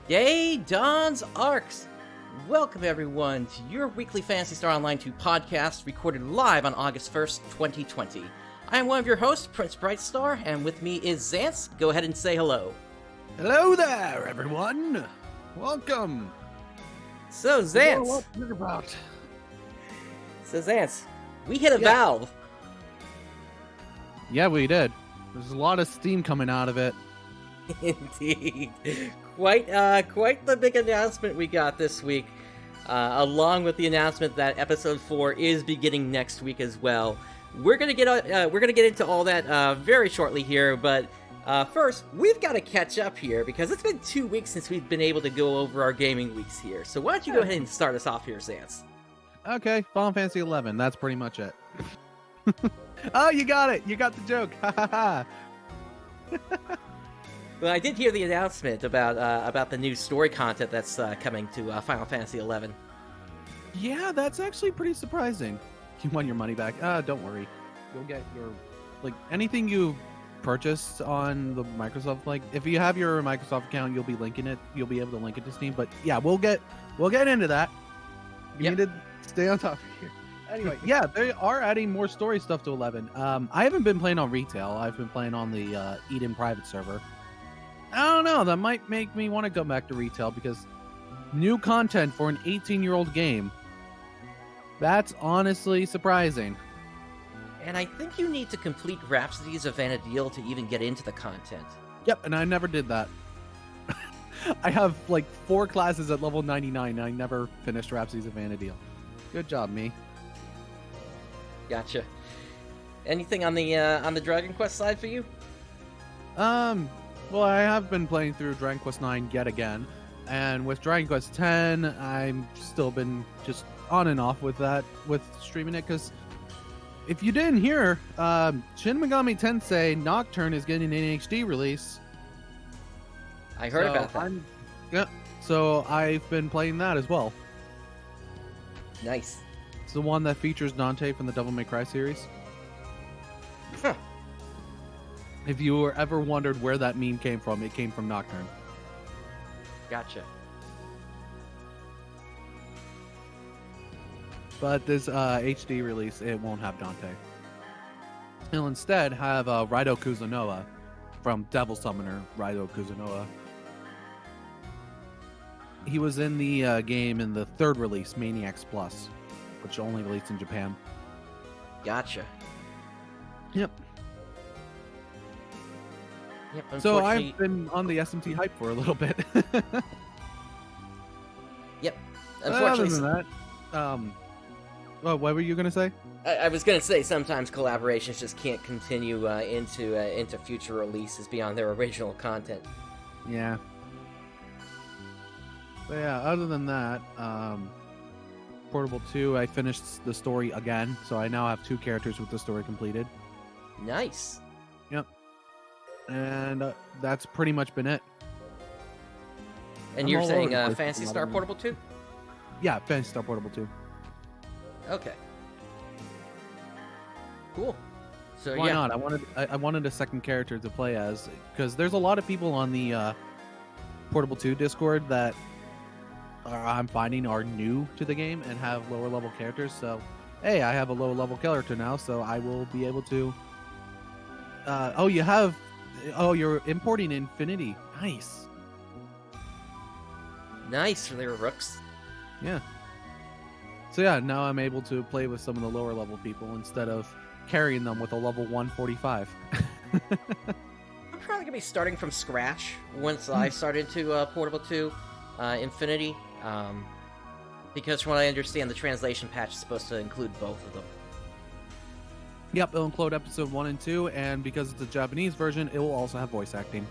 Yay, Dawns ARKS! Welcome everyone to your weekly Phantasy Star Online 2 podcast, recorded live on August 1st, 2020. I am one of your hosts, PrinceBrightstar, and with me is Xance. Go ahead and say hello. Hello there, everyone! Welcome! So, Xance, we hit a valve. Yeah, we did. There's a lot of steam coming out of it. Indeed. Quite the big announcement we got this week, along with the announcement that episode 4 is beginning next week as well. We're gonna get into all that very shortly here, but first we've got to catch up here because it's been 2 weeks since we've been able to go over our gaming weeks here. So why don't you go ahead and start us off here, Xance? Okay, Final Fantasy 11. That's pretty much it. Oh, you got it! You got the joke! Ha ha ha! Well, I did hear the announcement about the new story content that's coming to Final Fantasy 11. Yeah, that's actually pretty surprising. You want your money back? Don't worry. You'll get your anything you purchased on the Microsoft. If you have your Microsoft account, you'll be linking it. You'll be able to link it to Steam. But yeah, we'll get into that. You need to stay on top of here. Anyway, yeah, they are adding more story stuff to 11. I haven't been playing on retail. I've been playing on the Eden private server. I don't know. That might make me want to go back to retail because new content for an 18-year-old game. That's honestly surprising. And I think you need to complete Rhapsodies of Vana'diel to even get into the content. Yep, and I never did that. I have 4 classes at level 99 and I never finished Rhapsodies of Vana'diel. Good job, me. Gotcha. Anything on the Dragon Quest side for you? Well, I have been playing through Dragon Quest 9 yet again, and with Dragon Quest 10, I'm still been just on and off with that, with streaming it, because if you didn't hear, Shin Megami Tensei Nocturne is getting an HD release. I heard about that. Yeah, so I've been playing that as well. Nice. It's the one that features Dante from the Devil May Cry series. Huh. If you were ever wondered where that meme came from, it came from Nocturne. Gotcha. But this HD release, it won't have Dante. It'll instead have Raido Kuzunoa from Devil Summoner Raido Kuzunoa. He was in the game in the 3rd release, Maniacs Plus, which only released in Japan. Gotcha. Yep. Yep, so I've been on the SMT hype for a little bit. Yep. Other than that, what were you gonna say? I was gonna say sometimes collaborations just can't continue into future releases beyond their original content. Yeah. But yeah, other than that, Portable 2, I finished the story again, so I now have 2 characters with the story completed. Nice. Yep. And that's pretty much been it. And you're saying Phantasy Star Portable 2? Yeah, Phantasy Star Portable 2. Okay. Cool. So why not? I wanted a second character to play as, because there's a lot of people on the Portable 2 Discord that I'm finding are new to the game and have lower level characters. So, hey, I have a lower level character now, so I will be able to. You're importing Infinity. Nice. Nice for their rooks. Yeah. So yeah, now I'm able to play with some of the lower level people instead of carrying them with a level 145. I'm probably gonna be starting from scratch once I start into Portable 2 Infinity, because from what I understand, the translation patch is supposed to include both of them. Yep, it'll include episode 1 and 2, and because it's a Japanese version, it will also have voice acting.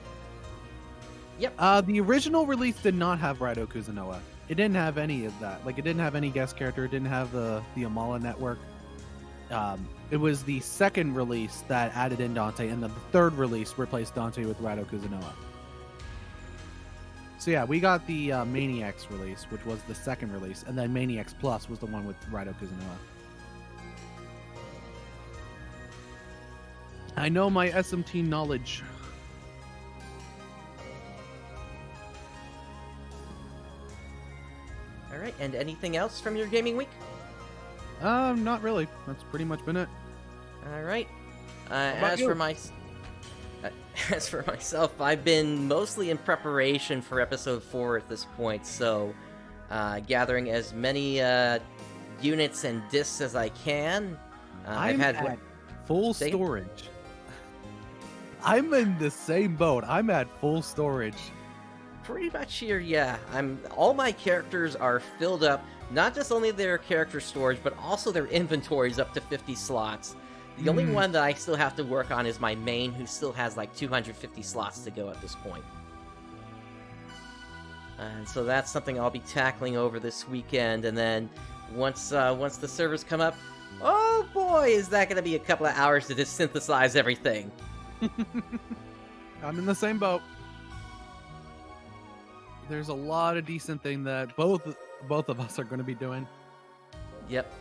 Yep. The original release did not have Raido Kuzunoa. It didn't have any of that. It didn't have any guest character. It didn't have the Amala network. It was the second release that added in Dante, and then the 3rd release replaced Dante with Raido Kuzunoa. So yeah, we got the Maniacs release, which was the 2nd release, and then Maniacs Plus was the one with Raido Kuzunoa. I know my SMT knowledge. right, and anything else from your gaming week? Not really. That's pretty much been it. All right. about you? As for myself, I've been mostly in preparation for episode 4 at this point, so gathering as many units and discs as I can. I've had full storage. I'm in the same boat. I'm at full storage. Pretty much here, yeah. All my characters are filled up. Not just only their character storage, but also their inventories up to 50 slots. The only one that I still have to work on is my main, who still has like 250 slots to go at this point. And so that's something I'll be tackling over this weekend. And then once the servers come up, oh boy, is that going to be a couple of hours to just synthesize everything. I'm in the same boat. There's a lot of decent thing that both of us are going to be doing. Yep.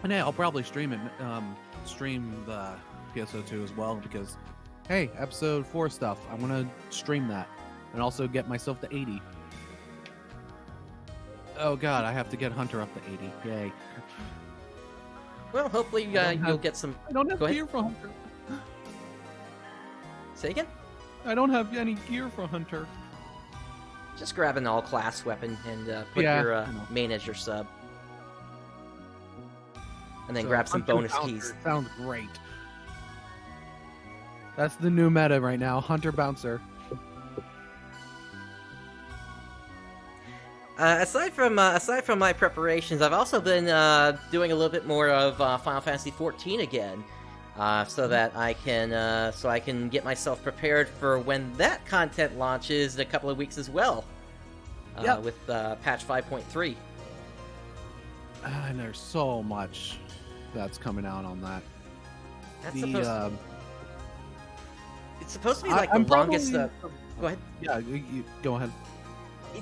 And hey, I'll probably stream it. Stream the PSO2 as well, because hey, episode 4 stuff, I want to stream that and also get myself to 80. Oh god, I have to get Hunter up to 80. Yay. Well, hopefully you'll get some... I don't have gear for Hunter. Say again? I don't have any gear for Hunter. Just grab an all-class weapon and put your main as your sub. And then grab some bonus keys. Sounds great. That's the new meta right now, Hunter Bouncer. Aside from my preparations, I've also been doing a little bit more of Final Fantasy XIV again, so that I can get myself prepared for when that content launches in a couple of weeks as well. With patch 5.3. And there's so much that's coming out on that. It's supposed to be like the longest. Go ahead. Yeah, you go ahead.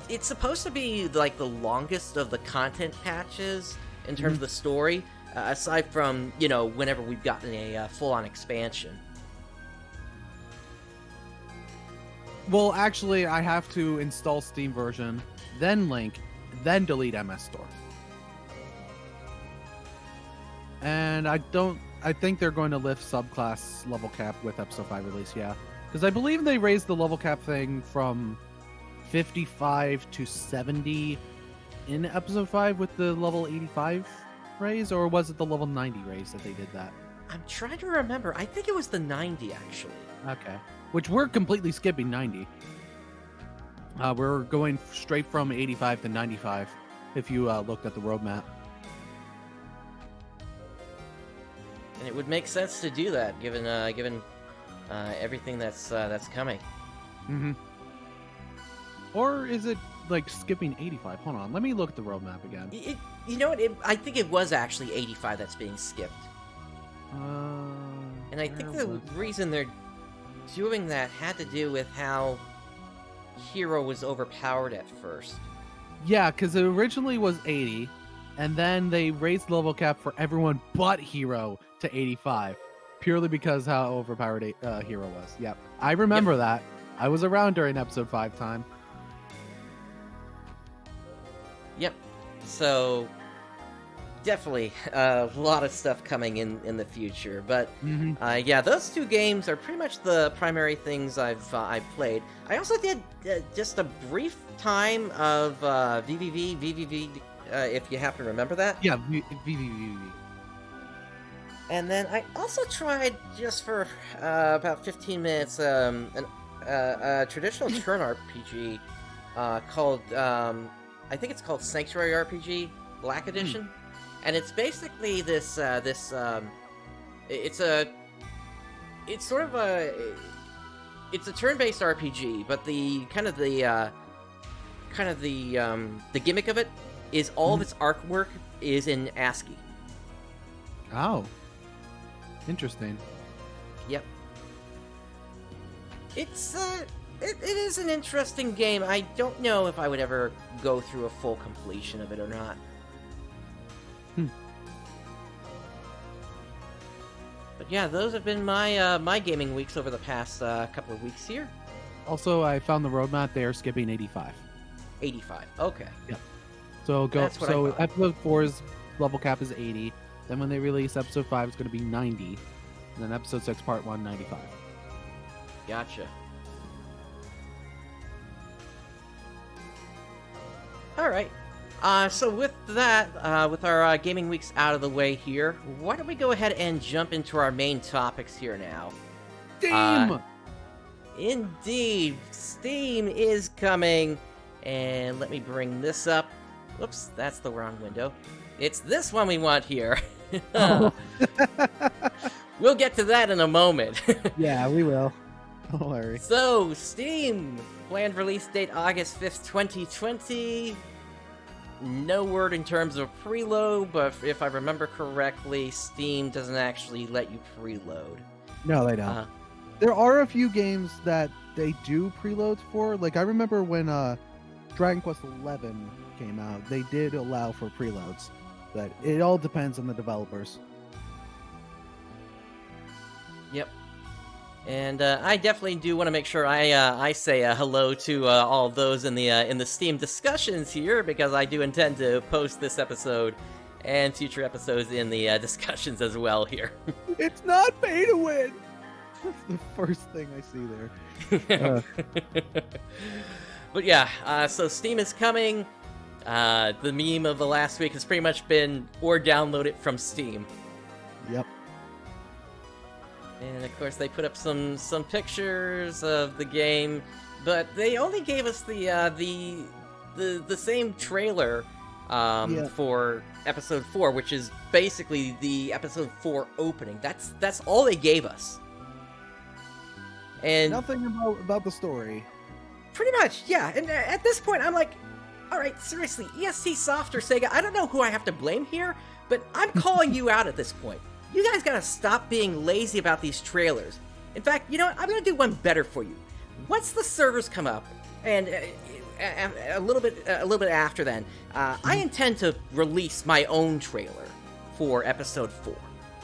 It's supposed to be like the longest of the content patches in terms of the story, aside from whenever we've gotten a full-on expansion. Well, actually, I have to install Steam version, then link, then delete MS Store. And I think they're going to lift subclass level cap with episode 5 release, yeah. Because I believe they raised the level cap thing from 55 to 70 in episode 5 with the level 85 raise, or was it the level 90 raise that they did that? I'm trying to remember. I think it was the 90, actually. Okay. Which we're completely skipping 90. We're going straight from 85 to 95, if you looked at the roadmap. And it would make sense to do that, given everything that's coming. Mm-hmm. Or is it like skipping 85? Hold on, let me look at the roadmap again. You know what? I think it was actually 85 that's being skipped. And I think the reason they're doing that had to do with how Hero was overpowered at first. Yeah, because it originally was 80, and then they raised the level cap for everyone but Hero to 85, purely because how overpowered Hero was. Yep, I remember that. I was around during episode 5 time. Yep. So definitely a lot of stuff coming in the future, but yeah, those two games are pretty much the primary things I've played. I also did just a brief time of VVV, if you happen to remember that. Yeah, VVV. And then I also tried, just for about 15 minutes, a traditional turn RPG called, I think it's called Sanctuary RPG Black Edition. And it's basically it's sort of it's a turn-based RPG, but the gimmick of it is all of its artwork is in ASCII. Oh, interesting. Yep. It's it is an interesting game. I don't know if I would ever go through a full completion of it or not. But yeah, those have been my my gaming weeks over the past couple of weeks here. Also, I found the roadmap. They are skipping 85. 85. Okay. Yep. So That's what I thought. episode 4's level cap is 80. Then when they release episode 5, it's going to be 90. And then episode 6, part 1, 95. Gotcha. All right. So with that, with our gaming weeks out of the way here, why don't we go ahead and jump into our main topics here now? Steam! Indeed, Steam is coming, and let me bring this up. Whoops, that's the wrong window. It's this one we want here. Oh. We'll get to that in a moment. Yeah, we will. Don't worry. So, Steam, planned release date August 5th, 2020. No word in terms of preload, but if I remember correctly, Steam doesn't actually let you preload. No, they don't. There are a few games that they do preloads for. Like, I remember when Dragon Quest XI came out, they did allow for preloads. But it all depends on the developers. Yep. And I definitely do want to make sure I say hello to all of those in the Steam discussions here, because I do intend to post this episode and future episodes in the discussions as well here. It's not pay to win! That's the first thing I see there. But yeah, so Steam is coming. The meme of the last week has pretty much been, or download it from Steam. Yep. And of course, they put up some pictures of the game, but they only gave us the same trailer for episode 4, which is basically the episode 4 opening. That's all they gave us. And nothing about the story. Pretty much, yeah. And at this point, I'm like, all right, seriously, EST Soft or Sega, I don't know who I have to blame here, but I'm calling you out at this point. You guys gotta stop being lazy about these trailers. In fact, you know what? I'm gonna do one better for you. Once the servers come up, and a little bit after then, I intend to release my own trailer for episode 4,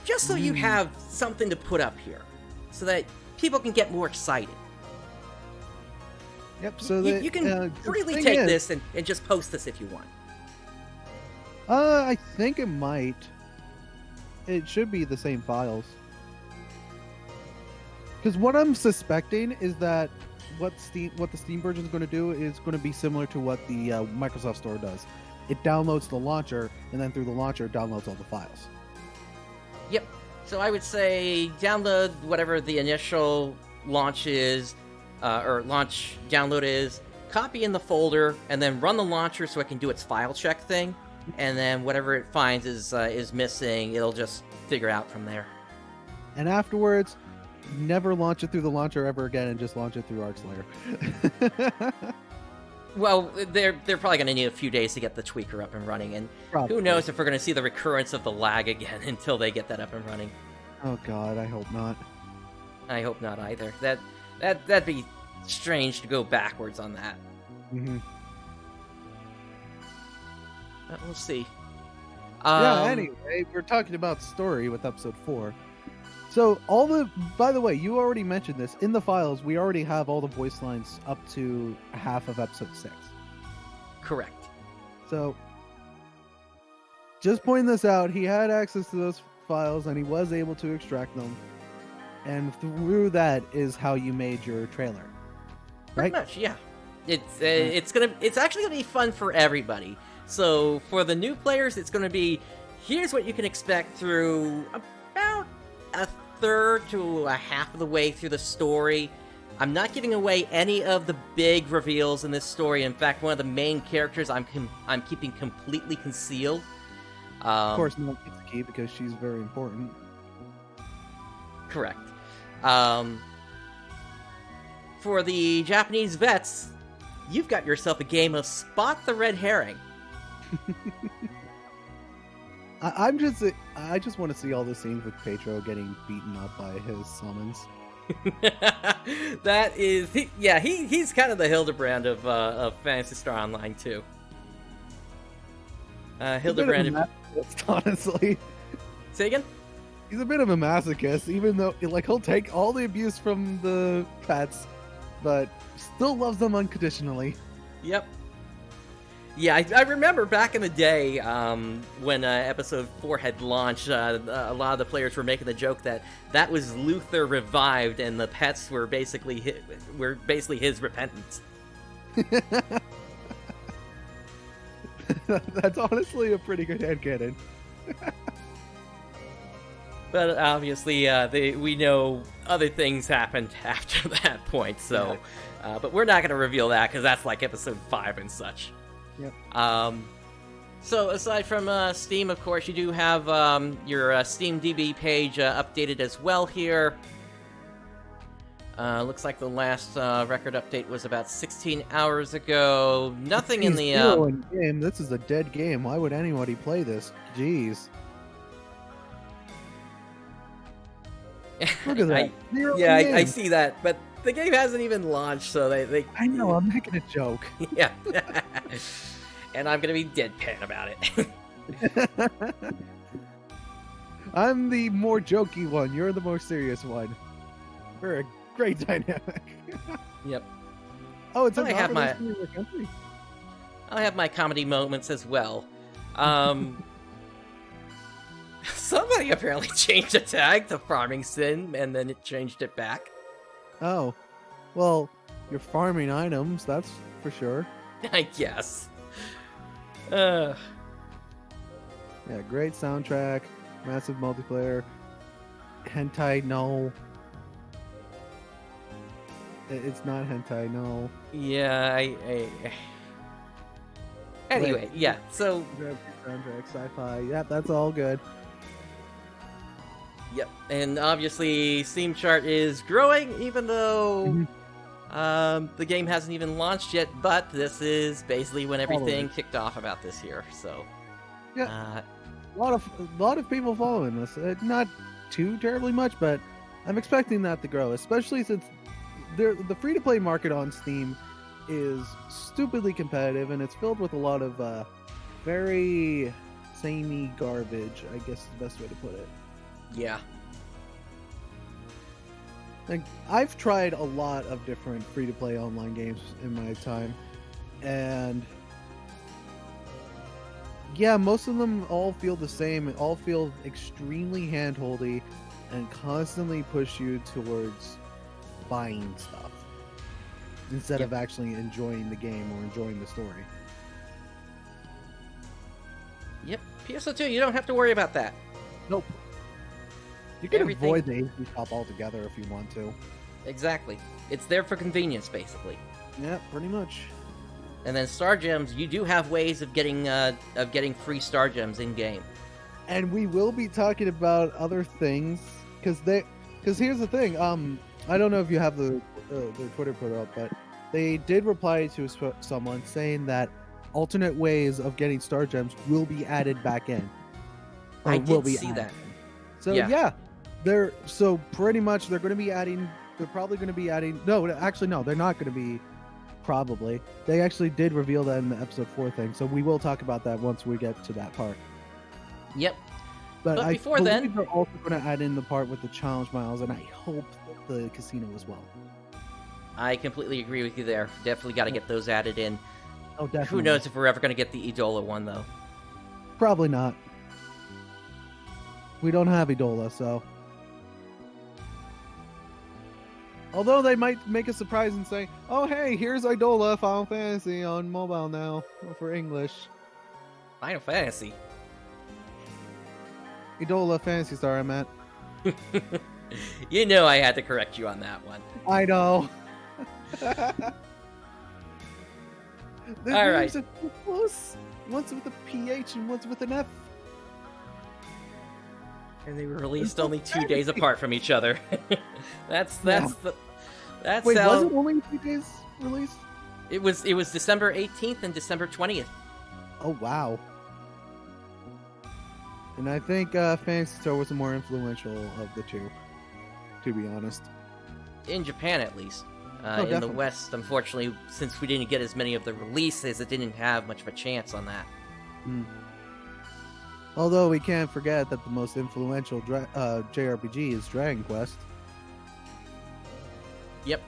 just so you have something to put up here, so that people can get more excited. Yep. So you can freely take this and just post this if you want. I think it might. It should be the same files. Because what I'm suspecting is that what the Steam version is going to do is going to be similar to what the Microsoft Store does. It downloads the launcher, and then through the launcher, it downloads all the files. Yep. So I would say download whatever the initial launch is, or launch download is, copy in the folder, and then run the launcher so it can do its file check thing. And then whatever it finds is missing, it'll just figure out from there. And afterwards, never launch it through the launcher ever again, and just launch it through ArcSlayer. Well, they're probably going to need a few days to get the tweaker up and running, and who knows if we're going to see the recurrence of the lag again until they get that up and running. Oh God, I hope not. I hope not either. That'd be strange to go backwards on that. Mm-hmm. But we'll see. Yeah, anyway, we're talking about story with episode 4. So by the way, you already mentioned this. In the files, we already have all the voice lines up to half of episode 6. Correct. So, just pointing this out, he had access to those files and he was able to extract them. And through that is how you made your trailer. Pretty much, yeah. It's actually gonna be fun for everybody. So for the new players, it's gonna be, here's what you can expect through about a third to a half of the way through the story. I'm not giving away any of the big reveals in this story. In fact, one of the main characters I'm keeping completely concealed. Of course, no one gets the key because she's very important. Correct. For the Japanese vets, you've got yourself a game of Spot the Red Herring. I just want to see all the scenes with Petro getting beaten up by his summons. That is, he's kind of the Hildebrand of Phantasy Star Online too. Hildebrand, honestly. Say again? He's a bit of a masochist, even though he'll take all the abuse from the pets, but still loves them unconditionally. Yep. Yeah, I remember back in the day when episode 4 had launched, a lot of the players were making the joke that was Luther revived, and the pets were basically his repentance. That's honestly a pretty good headcanon. But obviously, we know other things happened after that point, so... Yeah. But we're not going to reveal that, because that's like episode 5 and such. Yep. So aside from Steam, of course, you do have your Steam DB page updated as well here. Looks like the last record update was about 16 hours ago. Nothing in the... game. This is a dead game. Why would anybody play this? Jeez. Look at that. I see that, but the game hasn't even launched, so they I know, I'm making a joke. Yeah. And I'm gonna be deadpan about it. I'm the more jokey one. You're the more serious one. We're a great dynamic. Yep. Oh, it's I have my comedy moments as well. Somebody apparently changed the tag to Farming Sim, and then it changed it back. Oh. Well, you're farming items, that's for sure. I guess. Yeah, great soundtrack, massive multiplayer. Hentai, no. It's not hentai, no. Yeah, Anyway, yeah, so... Soundtrack, sci-fi, yeah, that's all good. Yep, and obviously Steam chart is growing, even though the game hasn't even launched yet, but this is basically when everything kicked off about this year, so... Yeah, a lot of people following this. Not too terribly much, but I'm expecting that to grow, especially since the free-to-play market on Steam is stupidly competitive, and it's filled with a lot of very samey garbage, I guess is the best way to put it. Yeah. Like, I've tried a lot of different free-to-play online games in my time, and yeah, most of them all feel the same. All feel extremely hand-holdy and constantly push you towards buying stuff instead of actually enjoying the game or enjoying the story. Yep, PSO2, you don't have to worry about that. Nope. You can avoid the HD shop altogether if you want to. Exactly. It's there for convenience, basically. Yeah, pretty much. And then Star Gems, you do have ways of getting free Star Gems in-game. And we will be talking about other things, because here's the thing, I don't know if you have their Twitter put up, but they did reply to someone saying that alternate ways of getting Star Gems will be added back in. I did see that. So yeah, they're pretty much they're probably going to be adding. No, actually no, they're not going to be. Probably they actually did reveal that in the episode 4 thing, so we will talk about that once we get to that part. Yep. But before then, they're also going to add in the part with the challenge miles, and I hope the casino as well. I completely agree with you there. Definitely got to get those added in. Oh, definitely. Who knows if we're ever going to get the Edola one, though. Probably not. We don't have Edola, so... Although they might make a surprise and say, oh hey, here's Idola Final Fantasy on mobile now, for English. Final Fantasy? Idola Phantasy Star, I meant. You know I had to correct you on that one. I know. All right. Are too close. One's with a PH and one's with an F. And they were released only 2 days apart from each other. That's Wait, how... was it only 2 days released? It was December 18th and December 20th. Oh wow. And I think Phantasy Star was the more influential of the two, to be honest. In Japan, at least. In the West, unfortunately, since we didn't get as many of the releases, it didn't have much of a chance on that. Although we can't forget that the most influential JRPG is Dragon Quest. Yep.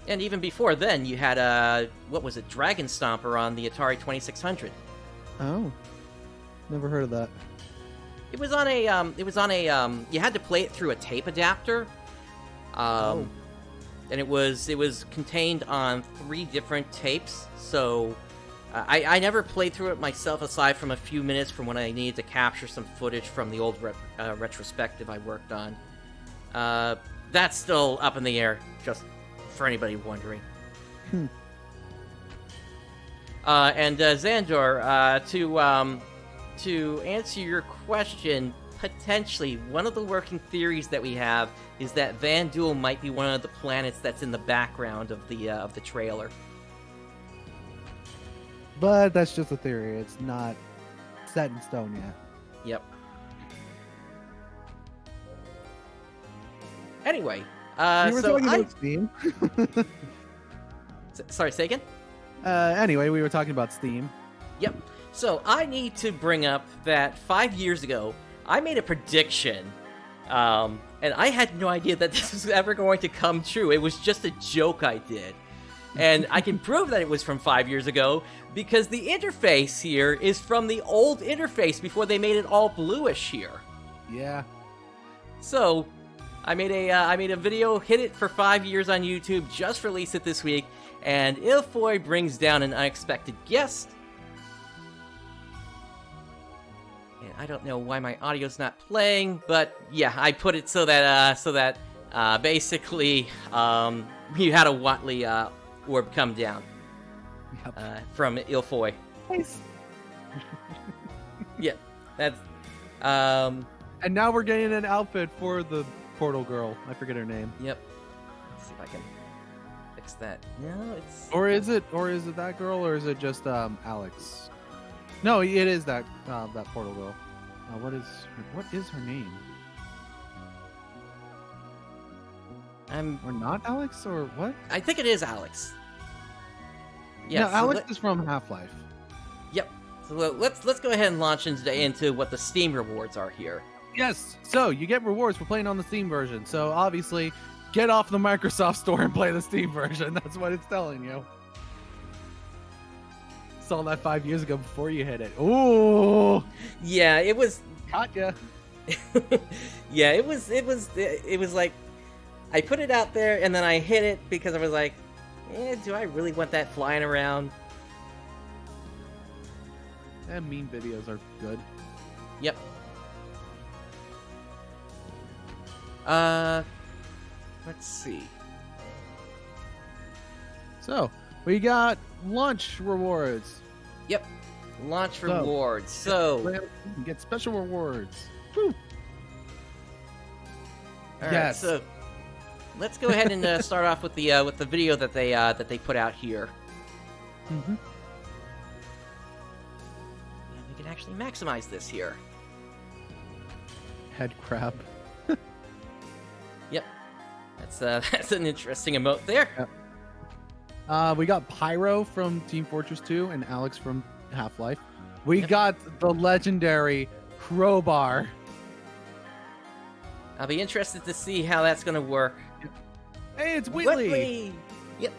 And even before then, you had what was it, Dragon Stomper on the Atari 2600. Oh, never heard of that. It was on a you had to play it through a tape adapter. And it was contained on 3 different tapes. So I never played through it myself, aside from a few minutes from when I needed to capture some footage from the old retrospective I worked on. That's still up in the air, just for anybody wondering. And Xandor, to answer your question, potentially one of the working theories that we have is that Van Duel might be one of the planets that's in the background of the trailer. But that's just a theory. It's not set in stone yet. Yep. Anyway, we were talking about Steam. Sorry, say again? Anyway, we were talking about Steam. Yep. So I need to bring up that 5 years ago, I made a prediction, and I had no idea that this was ever going to come true. It was just a joke I did. And I can prove that it was from 5 years ago, because the interface here is from the old interface before they made it all bluish here. Yeah. So I made a video, hit it for 5 years on YouTube, just released it this week, and Ilfoy brings down an unexpected guest. And I don't know why my audio's not playing, but yeah, I put it so that basically you had a Watley orb come down. Yep. From Ilfoy. Nice. Yeah, that's And now we're getting an outfit for the portal girl. I forget her name. Yep. Let's see if I can fix that. No, it's... Or is it that girl, or is it just Alex? No, it is that portal girl. What is her name? Or not Alex, or what? I think it is Alex. Yeah, no, Alex is from Half-Life. Yep. So let's go ahead and launch into what the Steam rewards are here. Yes. So you get rewards for playing on the Steam version. So obviously, get off the Microsoft Store and play the Steam version. That's what it's telling you. Saw that 5 years ago before you hit it. Ooh. Yeah, it was. Caught ya. Yeah, it was like, I put it out there and then I hit it because I was like, do I really want that flying around? And meme videos are good. Yep. Let's see. So, we got launch rewards. Yep. Launch rewards. So, you can get special rewards. Woo. All yes. Right, so let's go ahead and start off with the video that they put out here. Mm-hmm. And we can actually maximize this here. Head crab. Yep. That's an interesting emote there. Yep. We got Pyro from Team Fortress 2 and Alex from Half-Life. We got the legendary crowbar. I'll be interested to see how that's going to work. Hey, it's Whitley! Whitley! Yep.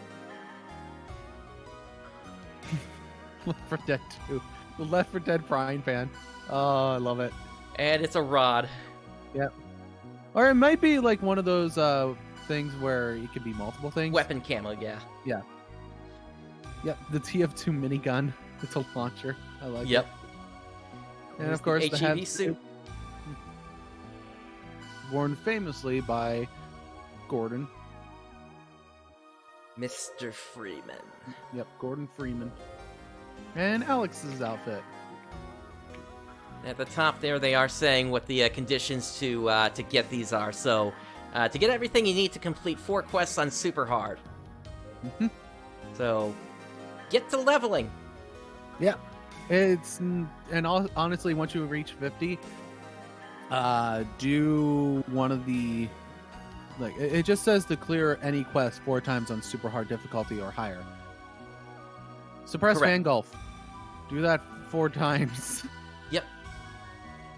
Left 4 Dead 2. The Left 4 Dead frying pan. Oh, I love it. And it's a rod. Yep. Or it might be like one of those things where it could be multiple things. Weapon camo, yeah. Yeah. Yep, the TF2 minigun. It's a launcher. I like it. Yep. And of course, the HEV suit. Worn famously by Gordon. Mr. Freeman. Yep, Gordon Freeman. And Alex's outfit. At the top there, they are saying what the conditions to get these are. So, to get everything, you need to complete 4 quests on Super Hard. Mm-hmm. So, get to leveling. Yeah, honestly, once you reach 50, do one of the it just says to clear any quest 4 times on Super Hard difficulty or higher. Suppress Correct. Fan Golf. Do that 4 times.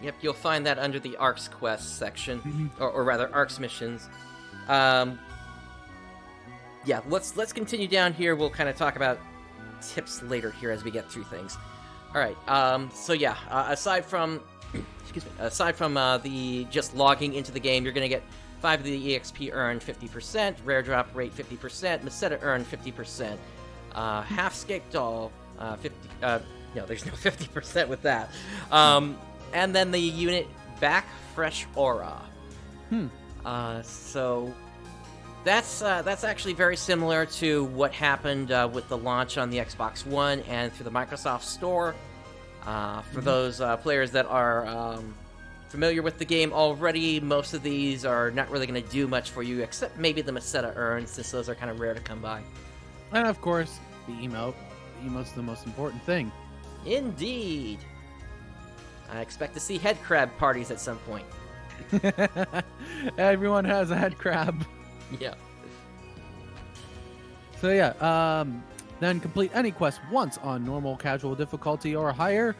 Yep, you'll find that under the ARKS quest section, Mm-hmm. or rather ARKS missions. yeah, let's continue down here. We'll kind of talk about tips later here as we get through things. All right. So yeah, aside from the just logging into the game, you're gonna get 5 of the EXP earned 50%, rare drop rate 50%, Meseta earned 50%, half-scape doll 50. No, there's no 50% with that. And then the unit back fresh aura. So that's actually very similar to what happened with the launch on the Xbox One and through the Microsoft Store. For those players that are familiar with the game already, most of these are not really going to do much for you, except maybe the Meseta earns, since those are kind of rare to come by. And of course, the emote. The emote's the most important thing. Indeed. I expect to see head crab parties at some point. Everyone has a head crab. Yeah. So yeah, then complete any quest once on normal, casual difficulty, or higher.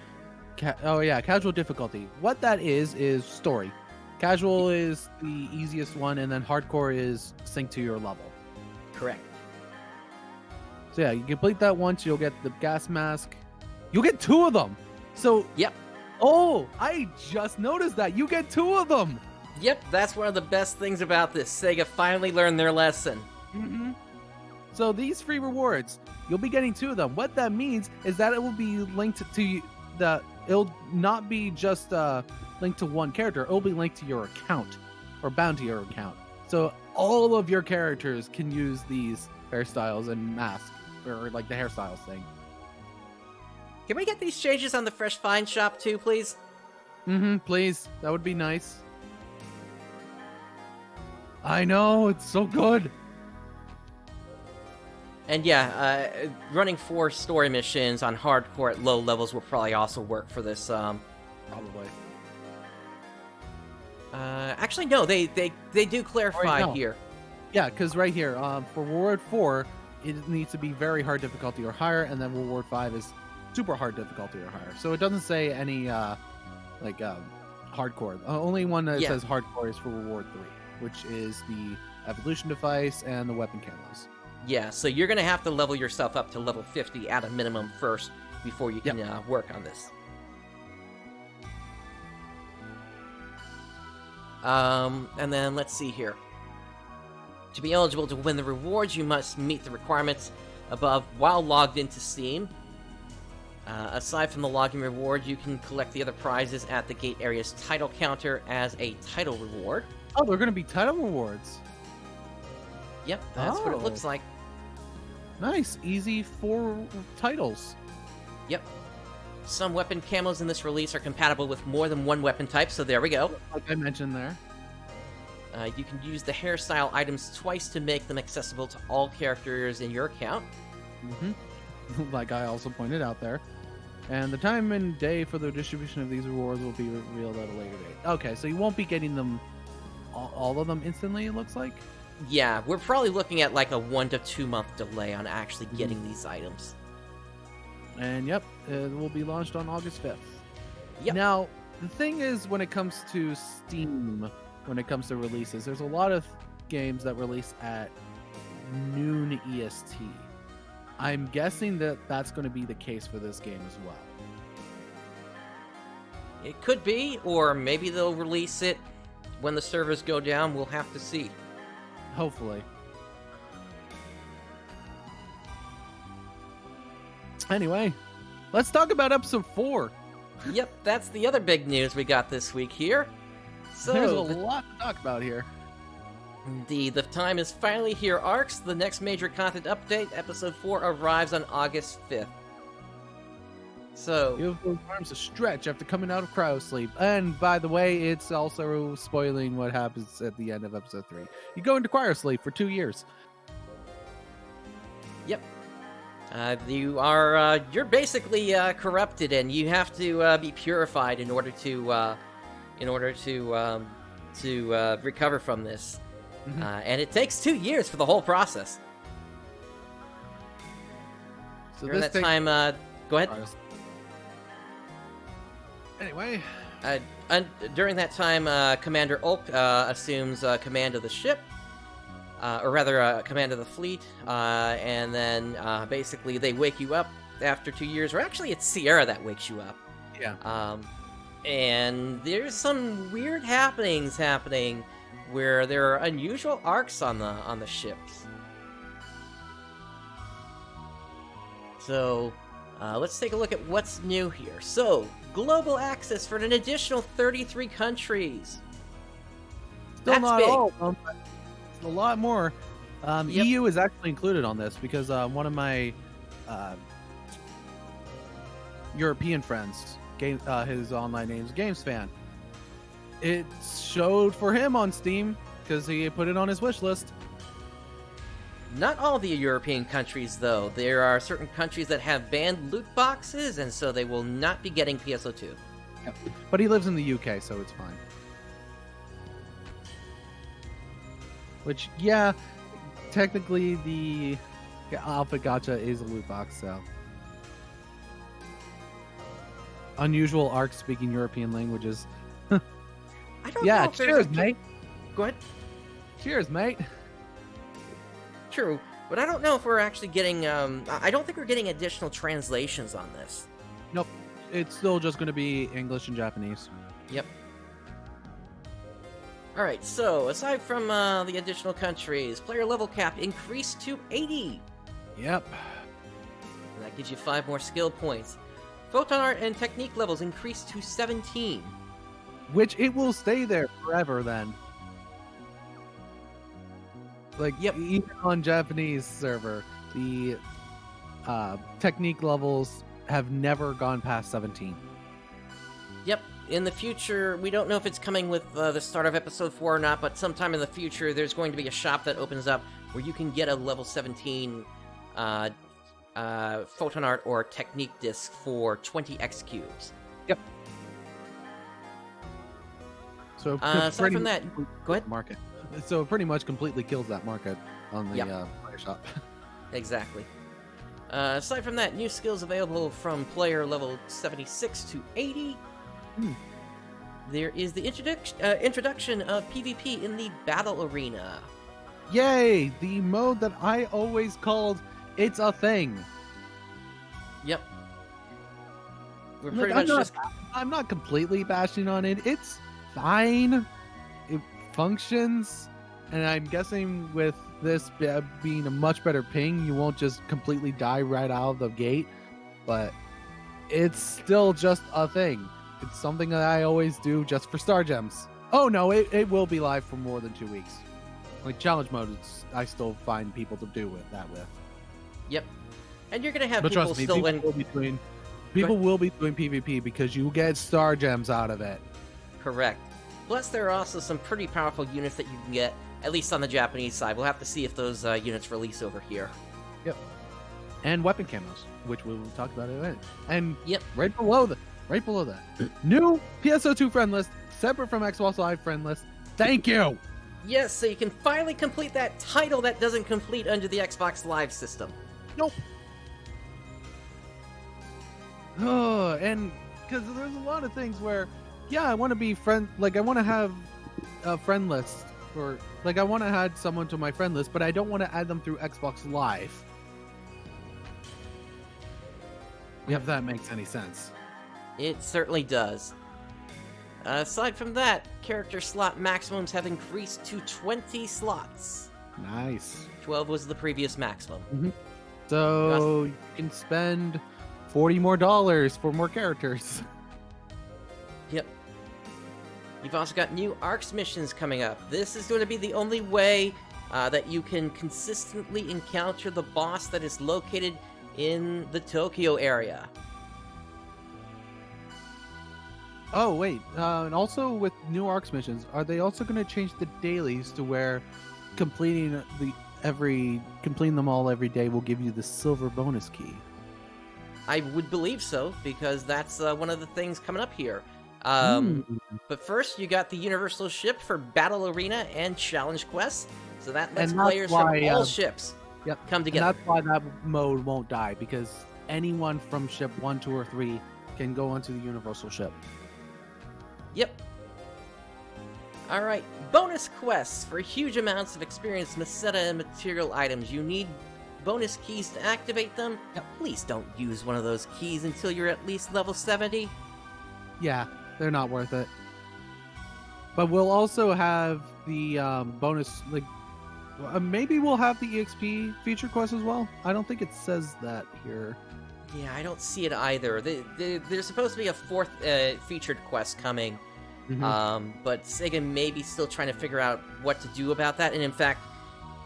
Casual difficulty. What that is story. Casual is the easiest one, and then hardcore is synced to your level. Correct. So yeah, you complete that once, you'll get the gas mask. You'll get 2 of them. So yep. Oh, I just noticed that you get 2 of them. Yep, that's one of the best things about this. Sega finally learned their lesson. So these free rewards, you'll be getting 2 of them. What that means is that it will be linked to it'll not be just linked to one character. It'll be linked to your account or bound to your account. So all of your characters can use these hairstyles and masks, or like the hairstyles thing. Can we get these changes on the Fresh Find shop too, please? Please. That would be nice. I know, it's so good. And yeah, running 4 story missions on hardcore at low levels will probably also work for this. Probably. Actually, no, they do clarify here. Yeah, because right here, for Reward 4, it needs to be very hard difficulty or higher, and then Reward 5 is super hard difficulty or higher. So it doesn't say any, hardcore. The only one that says hardcore is for Reward 3, which is the evolution device and the weapon camos. Yeah, so you're going to have to level yourself up to level 50 at a minimum first before you can work on this. And then let's see here. To be eligible to win the rewards, you must meet the requirements above while logged into Steam. Aside from the login reward, you can collect the other prizes at the gate area's title counter as a title reward. Oh, they're going to be title rewards. Yep, that's what it looks like. Nice. Easy 4 titles. Yep. Some weapon camos in this release are compatible with more than one weapon type, so there we go. Like I mentioned there. You can use the hairstyle items twice to make them accessible to all characters in your account. Like I also pointed out there. And the time and day for the distribution of these rewards will be revealed at a later date. Okay, so you won't be getting them, all of them instantly, it looks like? Yeah, we're probably looking at like a 1 to 2 month delay on actually getting these items. And yep, it will be launched on August 5th. Yep. Now, the thing is, when it comes to Steam, when it comes to releases, there's a lot of games that release at noon EST. I'm guessing that that's going to be the case for this game as well. It could be, or maybe they'll release it when the servers go down. We'll have to see. Hopefully. Anyway, let's talk about episode 4. Yep, that's the other big news we got this week here. So there's a lot to talk about here. Indeed, the time is finally here, ARKS. The next major content update, episode 4, arrives on August 5th. So you have those arms to stretch after coming out of cryo sleep. And by the way, it's also spoiling what happens at the end of episode 3. You go into cryo sleep for 2 years. Yep. You're basically corrupted, and you have to be purified in order to recover from this. And it takes 2 years for the whole process. So during that time, go ahead. Anyway, during that time, Commander Ulk assumes command of the ship. or rather, command of the fleet, and then basically they wake you up after 2 years, or actually it's Sierra that wakes you up. Yeah. And there's some weird happenings happening where there are unusual arcs on the ships. So, let's take a look at what's new here. So, global access for an additional 33 countries. Still That's not big. all of them, but a lot more. Yep. EU is actually included on this because one of my European friends, his online name is Games Fan. It showed for him on Steam because he put it on his wish list. Not all the European countries, though. There are certain countries that have banned loot boxes, and so they will not be getting PSO2. Yep. But he lives in the UK, so it's fine. Which, yeah, technically the Alpha Gacha is a loot box, so. Unusual arc speaking European languages. I don't know Yeah, if there's cheers, a- mate. Go ahead. Cheers, mate. True, but I don't know if we're actually getting, I don't think we're getting additional translations on this. Nope. It's still just going to be English and Japanese. Yep. Alright, so, aside from the additional countries, player level cap increased to 80! Yep. And that gives you 5 more skill points. Photon art and technique levels increased to 17. Which it will stay there forever then. Like, Yep. even on Japanese server, the technique levels have never gone past 17. Yep, in the future, we don't know if it's coming with the start of episode 4 or not, but sometime in the future, there's going to be a shop that opens up where you can get a level 17 photon art or technique disc for 20x cubes. Yep. So aside from that, go ahead. Market. So it pretty much completely kills that market on the player shop. Exactly. Aside from that, new skills available from player level 76 to 80. There is the introduction of PvP in the battle arena. Yay! The mode that I always called "It's a Thing." Yep. We're Look, pretty much just... I'm not completely bashing on it. It's fine. It functions, and I'm guessing with this being a much better ping, you won't just completely die right out of the gate. But it's still just a thing. It's something that I always do just for Star Gems. Oh no, it will be live for more than 2 weeks. Like challenge mode, I still find people to do that with. Yep. And you're gonna have But people trust me, still people will be doing PvP because you get Star Gems out of it. Correct. Plus, there are also some pretty powerful units that you can get, at least on the Japanese side. We'll have to see if those units release over here. Yep. And weapon camos, which we will talk about in a minute. And Yep. right below that, new PSO2 friend list, separate from Xbox Live friend list. Thank you. Yes, so you can finally complete that title that doesn't complete under the Xbox Live system. Nope. Oh, and because there's a lot of things where, yeah, I want to be I want to have a friend list, or like I want to add someone to my friend list, but I don't want to add them through Xbox Live. If that makes any sense. It certainly does. Aside from that, character slot maximums have increased to 20 slots. Nice. 12 was the previous maximum. So you can spend $40 more for more characters. Yep. You've also got new ARKS missions coming up. This is going to be the only way that you can consistently encounter the boss that is located in the Tokyo area. Oh wait, and also with new ARKS missions, are they also going to change the dailies to where completing them all every day will give you the silver bonus key? I would believe so, because that's one of the things coming up here. But first, you got the Universal Ship for Battle Arena and Challenge Quests, so that lets players from all ships come together. And that's why that mode won't die, because anyone from ship 1, 2, or 3 can go onto the Universal Ship. Yep. Alright, bonus quests. For huge amounts of experience, Meseta, and material items, you need bonus keys to activate them. Now, please don't use one of those keys until you're at least level 70. Yeah, they're not worth it. But we'll also have the bonus, like, maybe we'll have the EXP feature quest as well. I don't think it says that here. Yeah, I don't see it either. There's supposed to be a fourth featured quest coming, but Sega may be still trying to figure out what to do about that. And in fact,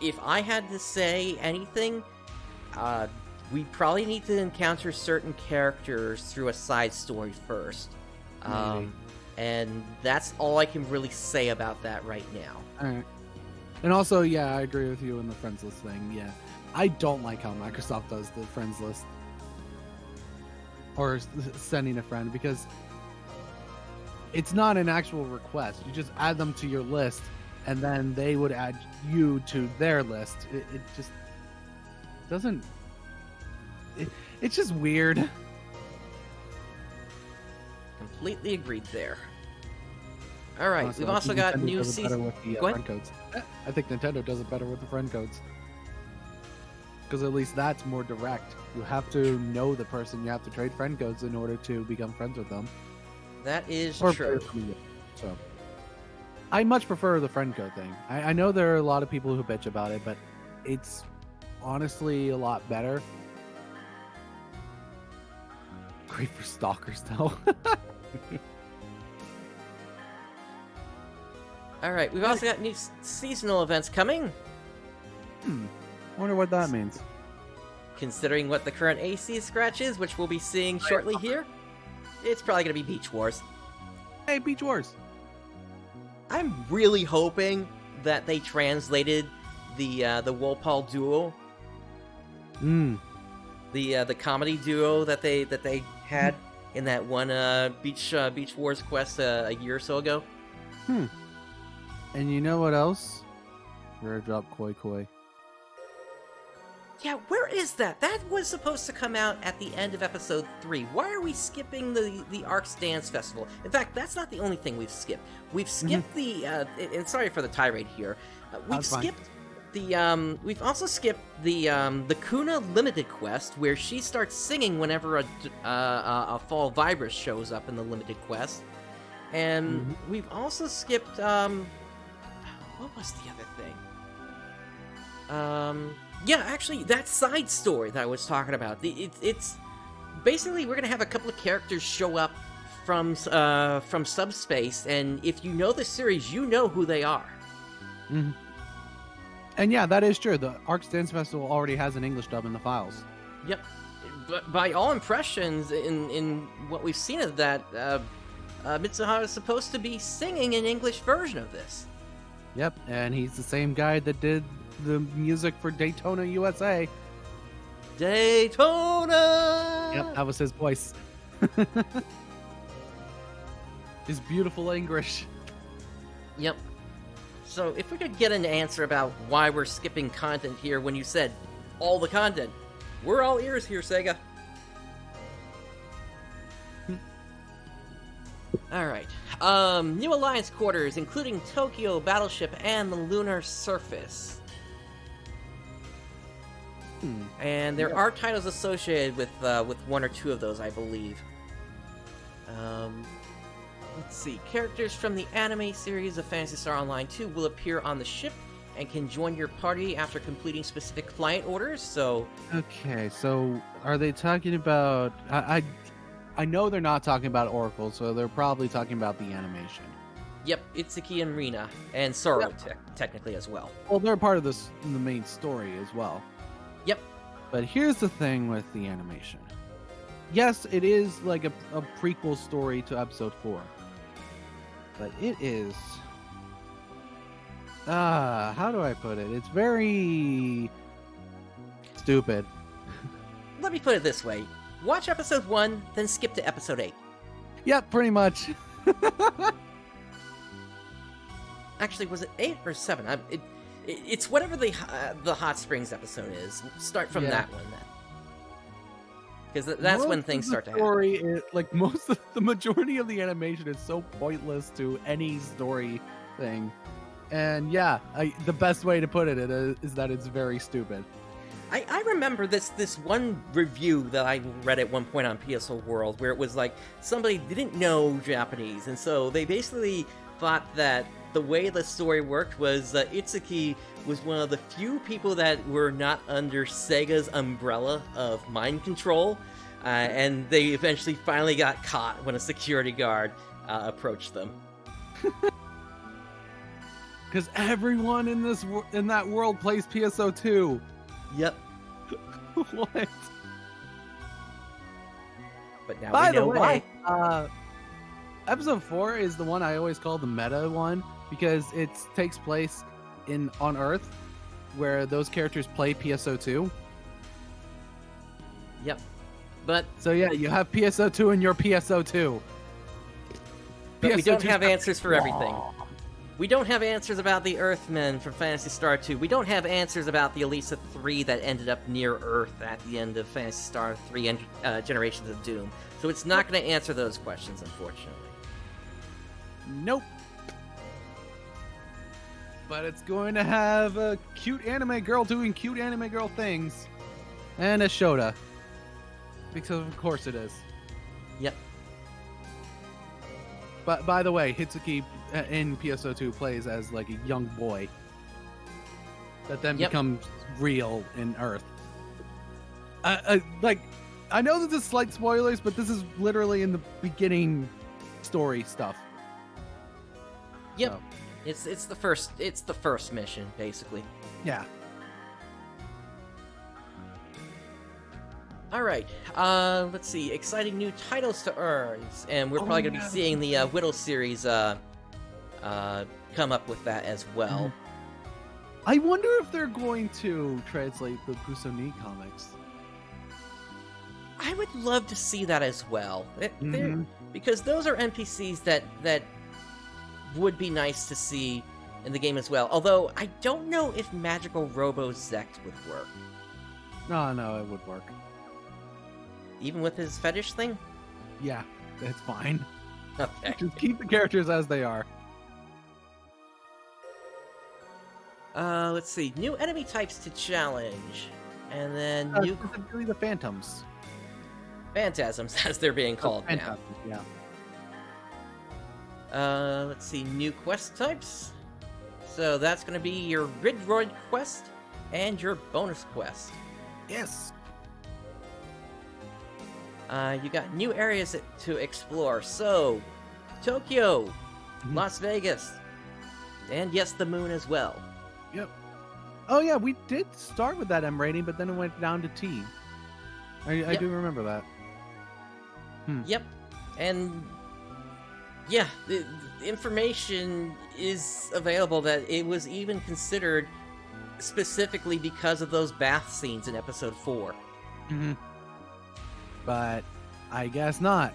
if I had to say anything, we probably need to encounter certain characters through a side story first. And that's all I can really say about that right now. All right. And also, yeah, I agree with you in the friends list thing. Yeah, I don't like how Microsoft does the friends list. Or sending a friend, because it's not an actual request. You just add them to your list, and then they would add you to their list. It just doesn't... It's just weird. Completely agreed there. Alright, Also, we've also got Nintendo new does it better season... with the, Go ahead. friend codes. I think Nintendo does it better with the friend codes. Because at least that's more direct. You have to know the person. You have to trade friend codes in order to become friends with them. That is Or true. So, I much prefer the friend code thing. I know there are a lot of people who bitch about it, but it's honestly a lot better. Great for stalkers, though. Alright, we've also got new seasonal events coming. Wonder what that means. Considering what the current AC scratch is, which we'll be seeing shortly here, it's probably going to be Beach Wars. Hey, Beach Wars. I'm really hoping that they translated the Walpole duo, the comedy duo that they had in that one Beach Wars quest a year or so ago. And you know what else? Rare drop Koi Koi. Yeah, where is that? That was supposed to come out at the end of episode 3. Why are we skipping the ARKS Dance Festival? In fact, that's not the only thing we've skipped. We've skipped and sorry for the tirade here. We've also skipped the Kuna Limited quest, where she starts singing whenever a Fall Vibrus shows up in the Limited quest. And we've also skipped, what was the other thing? Yeah, actually, that side story that I was talking about. It's basically, we're gonna have a couple of characters show up from subspace, and if you know the series, you know who they are. And yeah, that is true. The ARKS Dance Festival already has an English dub in the files. Yep. But by all impressions, in what we've seen of that, Mitsuhara is supposed to be singing an English version of this. Yep, and he's the same guy that did the music for Daytona, USA. Daytona! Yep, that was his voice. His beautiful English. Yep. So if we could get an answer about why we're skipping content here when you said all the content, we're all ears here, Sega. Alright. New Alliance quarters, including Tokyo, Battleship, and the Lunar Surface. And there are titles associated with one or two of those, I believe. Let's see. Characters from the anime series of Phantasy Star Online 2 will appear on the ship and can join your party after completing specific client orders, so... Okay, so are they talking about... I know they're not talking about Oracle, so they're probably talking about the animation. Yep, Itsuki and Rina, and Soro technically as well. Well, they're part of the main story as well. Yep. But here's the thing with the animation. Yes, it is like a prequel story to episode 4. But it is... how do I put it? It's very... stupid. Let me put it this way. Watch episode 1, then skip to episode 8. Yep, pretty much. Actually, was it 8 or 7? It's whatever the Hot Springs episode is. Start from that one, then. Because that's when things start to happen. The majority of the animation is so pointless to any story thing. And yeah, the best way to put it is that it's very stupid. I remember this one review that I read at one point on PSO World where it was like somebody didn't know Japanese, and so they basically thought that the way the story worked was Itsuki was one of the few people that were not under Sega's umbrella of mind control, and they eventually finally got caught when a security guard approached them. Because everyone in that world plays PSO2. Yep. What? But now By we know the way, why. Episode 4 is the one I always call the meta one because it takes place on Earth, where those characters play PSO2. Yep. But So yeah, you have PSO2 in your PSO2. we don't PSO2 have answers for everything. We don't have answers about the Earthmen from Phantasy Star 2. We don't have answers about the Elisa 3 that ended up near Earth at the end of Phantasy Star 3 and Generations of Doom. So it's not going to answer those questions, unfortunately. Nope. But it's going to have a cute anime girl doing cute anime girl things. And a Shota. Because of course it is. Yep. But by the way, Hitsuki in PSO2 plays as like a young boy that then becomes real in Earth. Like, I know this is slight spoilers, but this is literally in the beginning story stuff. Yep. So. It's the first mission, basically. Yeah. Alright, let's see. Exciting new titles to earn. And we're probably going to be seeing the Whittle series come up with that as well. I wonder if they're going to translate the Busoni comics. I would love to see that as well. Because those are NPCs that would be nice to see in the game as well. Although, I don't know if Magical Robo Zect would work. No, it would work. Even with his fetish thing? Yeah, it's fine. Okay. Just keep the characters as they are. Let's see. New enemy types to challenge. And then new... Specifically the Phantoms. Phantasms, as they're being called now. Yeah. Let's see. New quest types. So that's going to be your Ridroid quest and your bonus quest. Yes. You got new areas to explore. So, Tokyo, Las Vegas, and yes, the moon as well. Yep. Oh yeah, we did start with that M rating, but then it went down to T. I do remember that. Yep. And yeah, the information is available that it was even considered specifically because of those bath scenes in episode 4. But I guess not.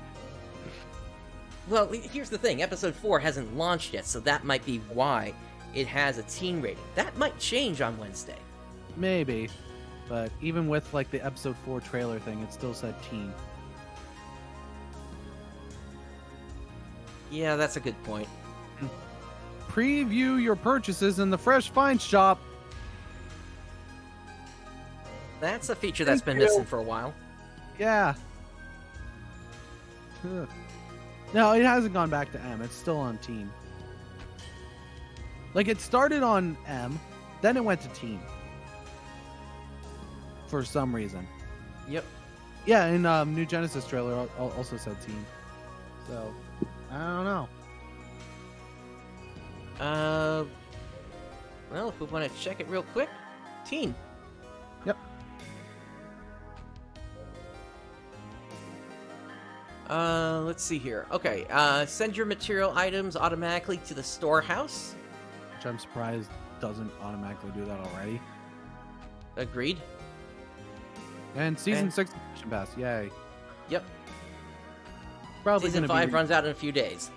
Well, here's the thing. Episode 4 hasn't launched yet, so that might be why it has a teen rating. That might change on Wednesday. Maybe. But even with like the episode 4 trailer thing, it still said teen. Yeah, that's a good point. Preview your purchases in the Fresh Find Shop. That's a feature that's been missing for a while. Yeah. No, it hasn't gone back to M. It's still on teen. Like, it started on M, then it went to teen. For some reason. Yep. Yeah, and New Genesis trailer also said teen. So, I don't know. Well, if we want to check it real quick, teen. Yep. Let's see here. Okay, send your material items automatically to the storehouse. Which I'm surprised doesn't automatically do that already. Agreed. And Season 6 Mission Pass, yay. Yep. Probably Season 5 runs out in a few days.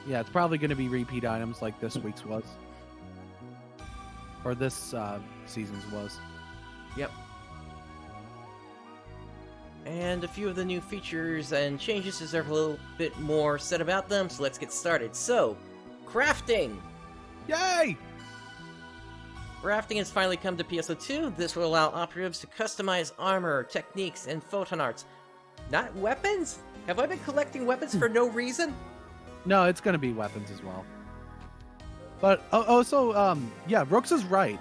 Yeah, it's probably going to be repeat items like this week's was. Or this season's was. Yep. And a few of the new features and changes deserve a little bit more said about them, so let's get started. So, crafting! Yay! Crafting has finally come to PSO2. This will allow operatives to customize armor, techniques, and photon arts. Not weapons? Have I been collecting weapons for no reason? No, it's gonna be weapons as well. But also, yeah, Rooks is right.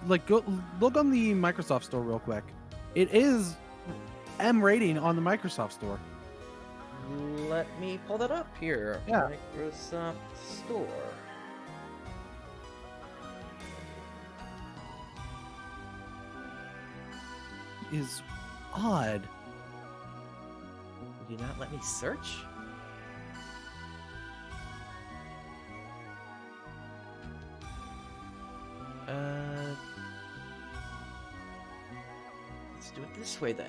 Like, go look on the Microsoft Store real quick. It is M rating on the Microsoft Store. Let me pull that up here. Yeah. Microsoft Store. Is odd. Will you not let me search? Let's do it this way then.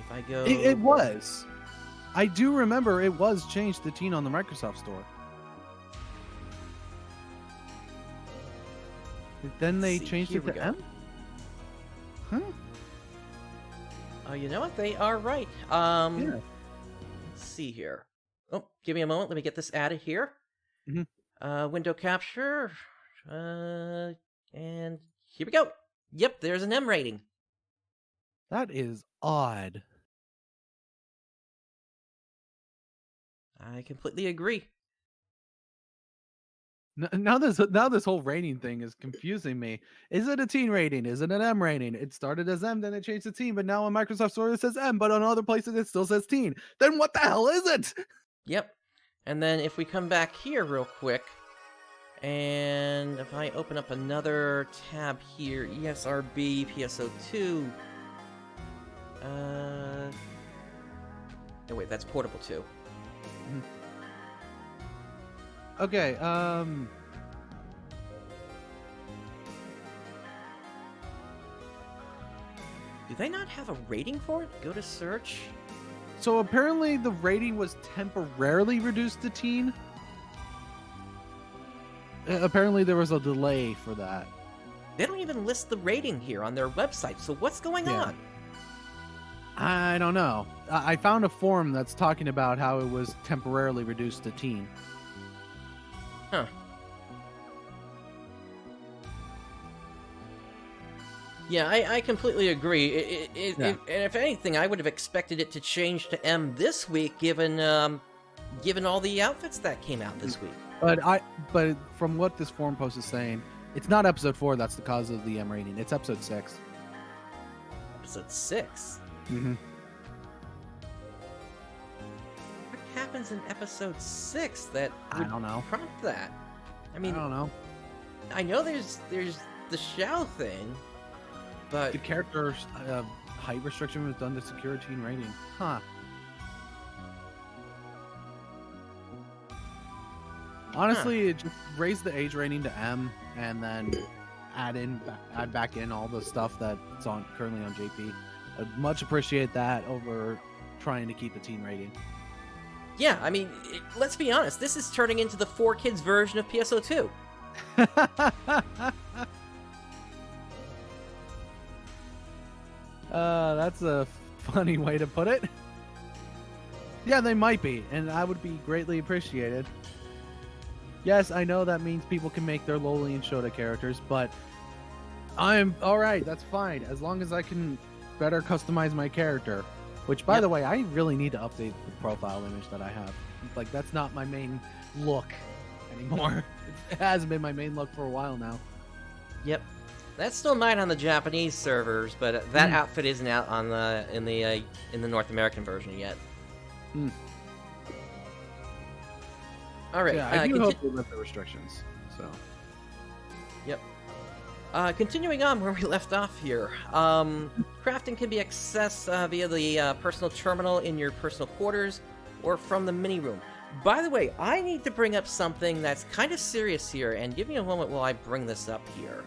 If I go... It was. I do remember it was changed to teen on the Microsoft Store. Then they changed it to M? Huh? Oh, you know what? They are right. Yeah. Let's see here. Oh, give me a moment. Let me get this added here. Mm-hmm. Window capture. And here we go. Yep, there's an M rating. That is odd. I completely agree. Now this whole rating thing is confusing me. Is it a teen rating? Is it an M rating? It started as M, then it changed to teen, but now on Microsoft Store it says M, but on other places it still says teen. Then what the hell is it? Yep. And then if we come back here real quick, and if I open up another tab here, ESRB, PSO2. Oh wait, that's Portable 2. Okay, Do they not have a rating for it? Go to search. so apparently the rating was temporarily reduced to teen. Apparently there was a delay for that. They don't even list the rating here on their website, so what's going on? I don't know. I found a forum that's talking about how it was temporarily reduced to teen. Huh. Yeah, I completely agree. And if anything, I would have expected it to change to M this week, given all the outfits that came out this week. But from what this forum post is saying, it's not episode 4 that's the cause of the M rating. It's episode 6. Episode 6? Mm-hmm. What happens in episode 6 that would I don't know. prompt that? I mean, I don't know. I know there's the Shao thing, but The character height restriction was done to secure a teen rating. Huh. Honestly, it just raised the age rating to M, and then add back in all the stuff that's currently on JP. I'd much appreciate that over trying to keep the teen rating. yeah, I mean, let's be honest. This is turning into the 4Kids version of PSO2. That's a funny way to put it. Yeah, they might be, and I would be greatly appreciated. Yes, I know that means people can make their Loli and Shota characters, but I'm alright, that's fine, as long as I can better customize my character. Which, by the way, I really need to update the profile image that I have. Like, that's not my main look anymore. It hasn't been my main look for a while now. Yep. That's still mine on the Japanese servers, but that outfit isn't out on in the North American version yet. All right. Yeah, I do hope they lift the restrictions. So. Yep. Continuing on where we left off here, crafting can be accessed via the personal terminal in your personal quarters or from the mini room. By the way, I need to bring up something that's kind of serious here, and give me a moment while I bring this up here.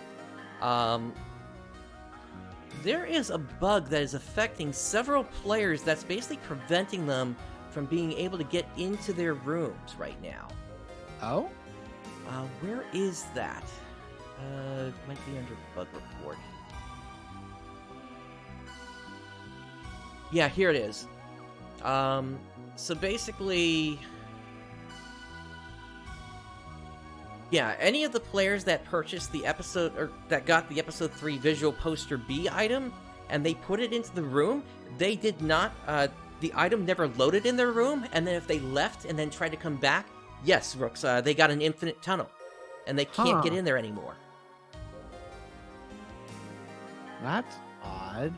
There is a bug that is affecting several players that's basically preventing them from being able to get into their rooms right now. Oh? Where is that? It might be under bug report. Yeah, here it is. So basically... Yeah, any of the players that purchased the episode, or that got the episode 3 visual poster B item, and they put it into the room, they did not, the item never loaded in their room, and then if they left and then tried to come back, yes, Rooks, they got an infinite tunnel, and they can't get in there anymore. That's odd.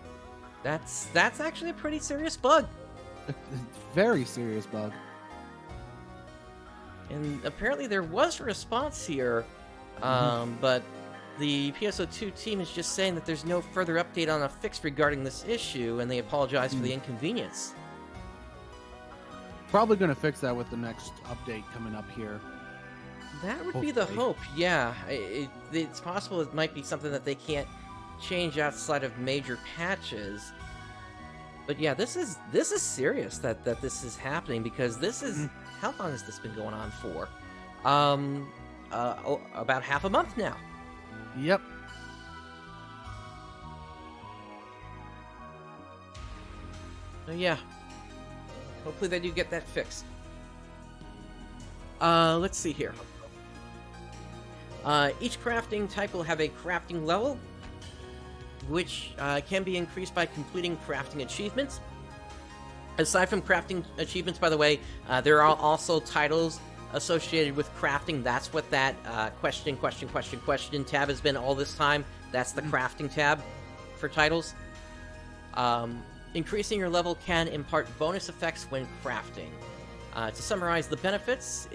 That's actually a pretty serious bug. Very serious bug. And apparently there was a response here, but the PSO2 team is just saying that there's no further update on a fix regarding this issue, and they apologize for the inconvenience. Probably going to fix that with the next update coming up here. That would be the hope, yeah. It's possible it might be something that they can't change outside of major patches. But yeah, this is serious that this is happening, because this is... How long has this been going on for? About half a month now. Yep. So yeah. Hopefully they do get that fixed. Let's see here. Each crafting type will have a crafting level, which can be increased by completing crafting achievements. Aside from crafting achievements, by the way, there are also titles associated with crafting. That's what that question tab has been all this time. That's the crafting tab for titles. Increasing your level can impart bonus effects when crafting. To summarize the benefits,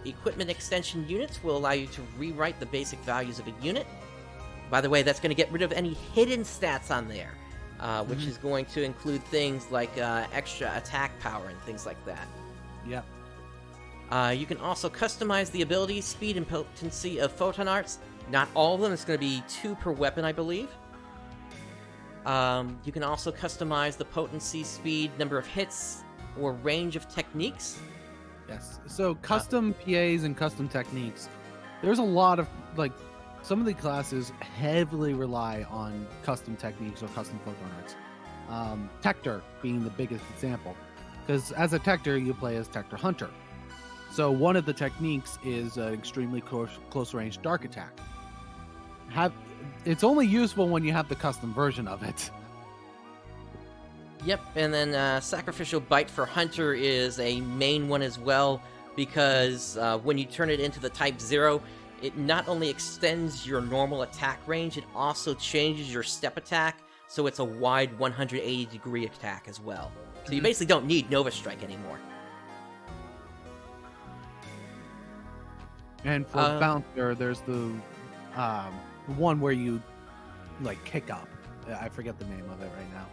equipment extension units will allow you to rewrite the basic values of a unit. By the way, that's going to get rid of any hidden stats on there. Which is going to include things like extra attack power and things like that. Yep. You can also customize the ability, speed, and potency of photon arts. Not all of them. It's going to be 2 per weapon, I believe. You can also customize the potency, speed, number of hits, or range of techniques. Yes. So custom PAs and custom techniques. There's a lot of, like, some of the classes heavily rely on custom techniques or custom photon arts. Tector being the biggest example. Because as a Tector, you play as Tector Hunter. So one of the techniques is an extremely close range dark attack. It's only useful when you have the custom version of it. Yep, and then Sacrificial Bite for Hunter is a main one as well, because when you turn it into the Type 0, it not only extends your normal attack range, it also changes your step attack, so it's a wide 180-degree attack as well. So you basically don't need Nova Strike anymore. And for Bouncer, there's the one where you, like, kick up. I forget the name of it right now.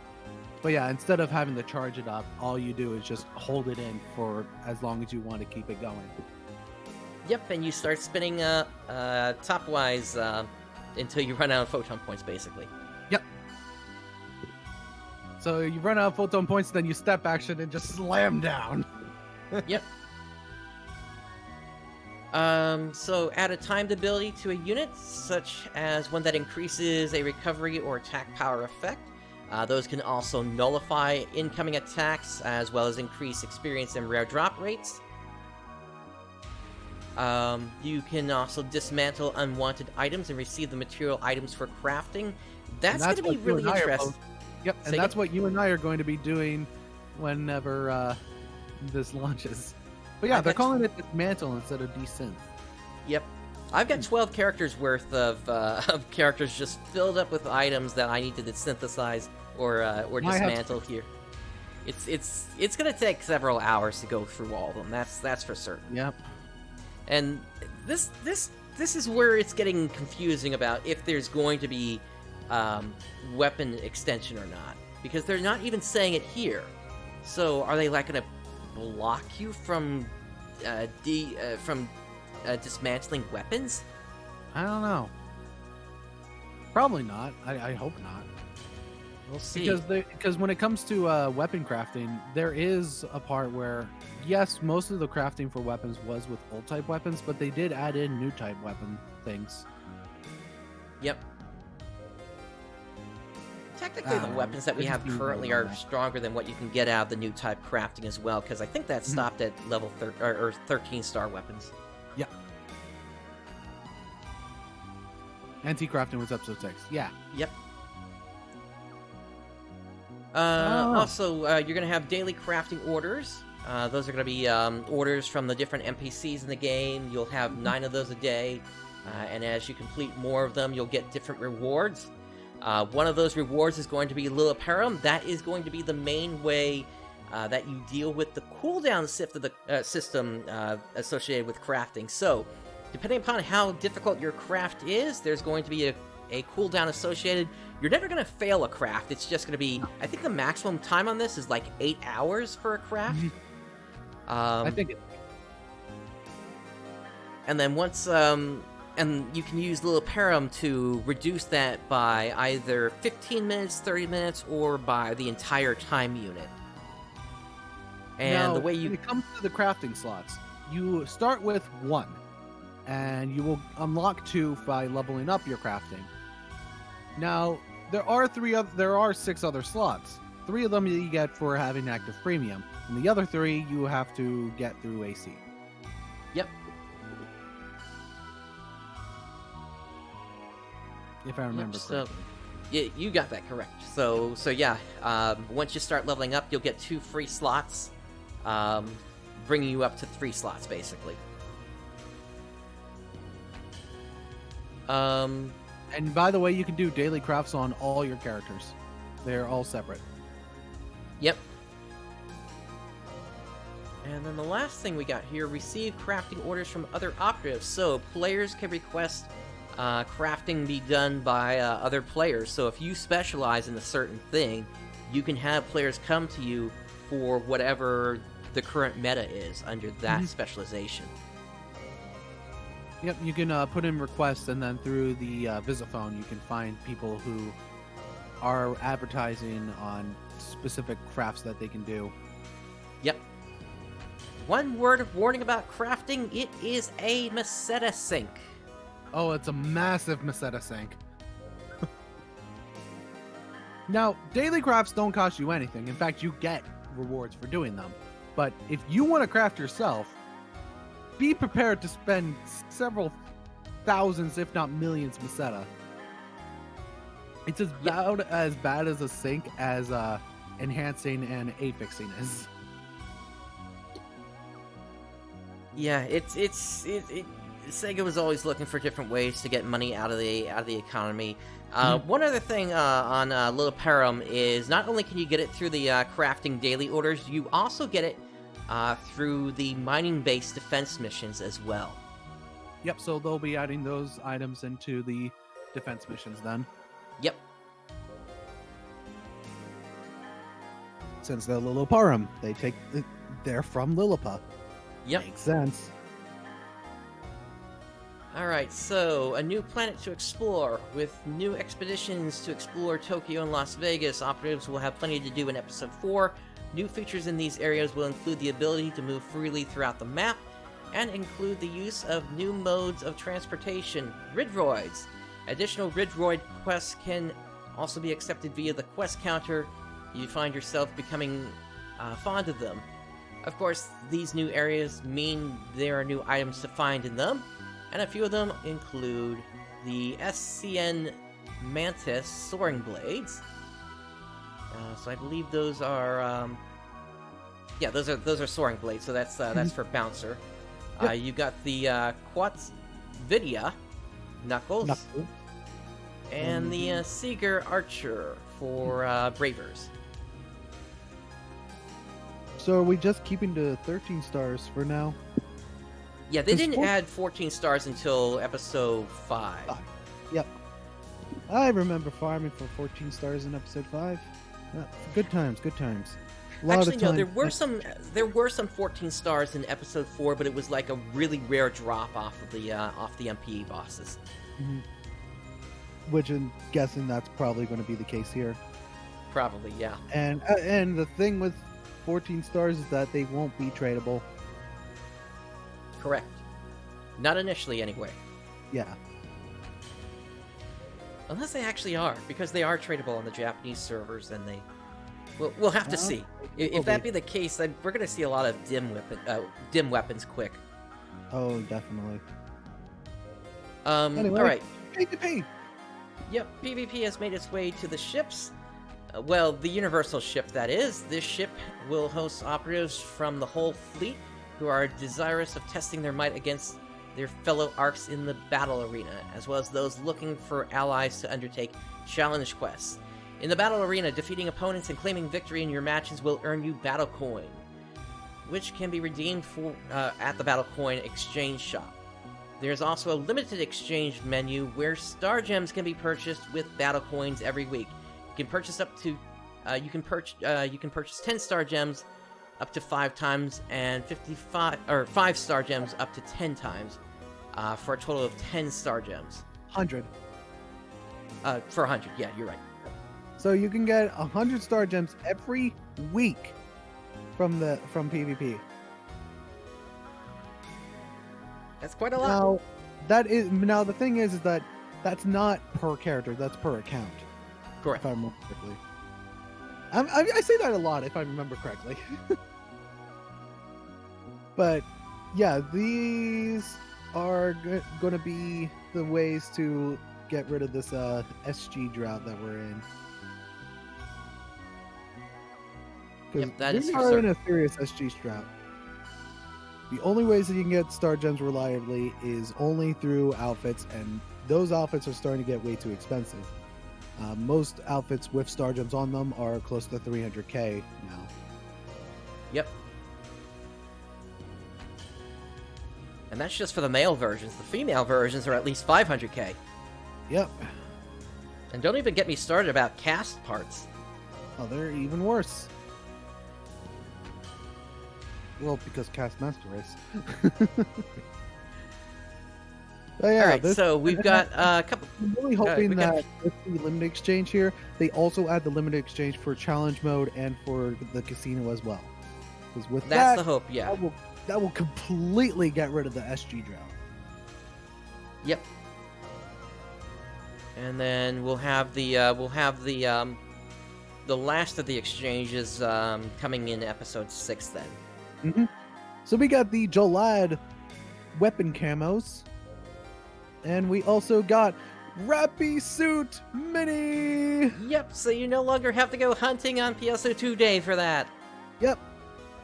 But yeah, instead of having to charge it up, all you do is just hold it in for as long as you want to keep it going. Yep, and you start spinning top-wise until you run out of photon points, basically. Yep. So you run out of photon points, then you step action and just slam down. Yep. So add a timed ability to a unit, such as one that increases a recovery or attack power effect. Those can also nullify incoming attacks, as well as increase experience and rare drop rates. You can also dismantle unwanted items and receive the material items for crafting. That's going to be really interesting. Yep, and that's what you and I are going to be doing whenever this launches. But yeah, they're calling it dismantle instead of desynth. Yep. I've got 12 characters worth of characters just filled up with items that I need to synthesize or dismantle here. It's going to take several hours to go through all of them. That's for certain. Yep. And this is where it's getting confusing about if there's going to be weapon extension or not, because they're not even saying it here. So are they like going to block you from dismantling weapons? I don't know. Probably not. I hope not. We'll see. Because when it comes to weapon crafting, there is a part where, yes, most of the crafting for weapons was with old type weapons, but they did add in new type weapon things. Yep. Technically, the weapons that we have currently are stronger than what you can get out of the new type crafting as well, because I think that stopped at level 13 star weapons. Yeah. Antique crafting was episode 6. Yeah. Yep. Oh. Also, you're going to have daily crafting orders. Those are going to be orders from the different NPCs in the game. You'll have 9 of those a day. And as you complete more of them, you'll get different rewards. One of those rewards is going to be Liliparum. That is going to be the main way that you deal with the cooldown system associated with crafting. So, depending upon how difficult your craft is, there's going to be a cooldown associated. You're never going to fail a craft. It's just going to be... I think the maximum time on this is like 8 hours for a craft. I think And then once... and you can use Liliparum to reduce that by either 15 minutes, 30 minutes, or by the entire time unit. And now, the way you... when it comes to the crafting slots, you start with 1, and you will unlock 2 by leveling up your crafting. Now, there are 6 other slots. 3 of them you get for having active premium, and the other 3 you have to get through AC. Yep. If I remember correctly. Yeah, you got that correct. So yeah, once you start leveling up, you'll get 2 free slots, bringing you up to 3 slots, basically. And by the way, you can do daily crafts on all your characters. They're all separate. Yep. And then the last thing we got here, receive crafting orders from other operatives. So players can request crafting be done by other players. So if you specialize in a certain thing, you can have players come to you for whatever the current meta is under that specialization. Yep, you can put in requests, and then through the visit phone, you can find people who are advertising on specific crafts that they can do. Yep. One word of warning about crafting, it is a meseta sink. Oh, it's a massive meseta sink. Now, daily crafts don't cost you anything. In fact, you get rewards for doing them. But if you want to craft yourself, be prepared to spend several thousands, if not millions, meseta. It's about as bad as a sink as enhancing and affixing is. Yeah, Sega was always looking for different ways to get money out of the economy. One other thing on Liliparum is not only can you get it through the crafting daily orders, you also get it through the mining-based defense missions as well. Yep, so they'll be adding those items into the defense missions then. Yep. Since they're Liliparum, they're from Lilipa. Yep. Makes sense. Alright, so a new planet to explore. With new expeditions to explore Tokyo and Las Vegas, operatives will have plenty to do in Episode 4. New features in these areas will include the ability to move freely throughout the map, and include the use of new modes of transportation, Ridroids. Additional Ridroid quests can also be accepted via the quest counter. You find yourself becoming fond of them. Of course, these new areas mean there are new items to find in them, and a few of them include the SCN Mantis Soaring Blades. So I believe those are, those are Soaring Blades. So that's for Bouncer. Yep. You got the Quats Vidya Knuckles, and the Seeger Archer for Bravers. So are we just keeping to 13 stars for now? Yeah, they didn't add 14 stars until episode 5. Yep. I remember farming for 14 stars in episode 5. Good times, good times. Actually, no, there were some 14 stars in episode 4, but it was like a really rare drop off of the MPE bosses. Mm-hmm. Which I'm guessing that's probably going to be the case here. Probably, yeah. And the thing with 14 stars is that they won't be tradable. Correct. Not initially, anyway. Yeah. Unless they actually are, because they are tradable on the Japanese servers, and we'll have to see. If that be the case, then we're going to see a lot of dim weapons quick. Oh, definitely. Anyway. All right. PvP. Yep, PvP has made its way to the ships. Well, the Universal ship, that is. This ship will host operatives from the whole fleet who are desirous of testing their might against their fellow ARKs in the battle arena, as well as those looking for allies to undertake challenge quests. In the battle arena, defeating opponents and claiming victory in your matches will earn you Battle Coin, which can be redeemed for at the Battle Coin exchange shop. There's also a limited exchange menu where Star Gems can be purchased with Battle Coins every week. You can purchase up to you can purchase 10 Star Gems up to 5 times and 5 Star Gems up to 10 times for a total of 10 Star Gems. 100. For 100, yeah, you're right. So you can get 100 Star Gems every week from PvP. That's quite a lot. Now the thing is that that's not per character, that's per account. Correct. If I remember correctly. I say that a lot if I remember correctly. But yeah, these are going to be the ways to get rid of this SG drought that we're in. Yep, that is we for are in certain. a serious SG drought. The only ways that you can get Star Gems reliably is only through outfits, and those outfits are starting to get way too expensive. Most outfits with Star Gems on them are close to 300k now. Yep. And that's just for the male versions. The female versions are at least 500k. Yep. And don't even get me started about cast parts. Oh, they're even worse. Well, because cast master race. But yeah, Alright, so we've got a couple... I'm really hoping that with the limited exchange here, they also add the limited exchange for challenge mode and for the casino as well. Because with That's that, the hope, yeah. that will completely get rid of the SG drought. Yep. And then we'll have the last of the exchanges coming in episode 6 then. Mm-hmm. So we got the Jolad weapon camos. And we also got Rappy Suit Mini! Yep, so you no longer have to go hunting on PSO2 day for that. Yep.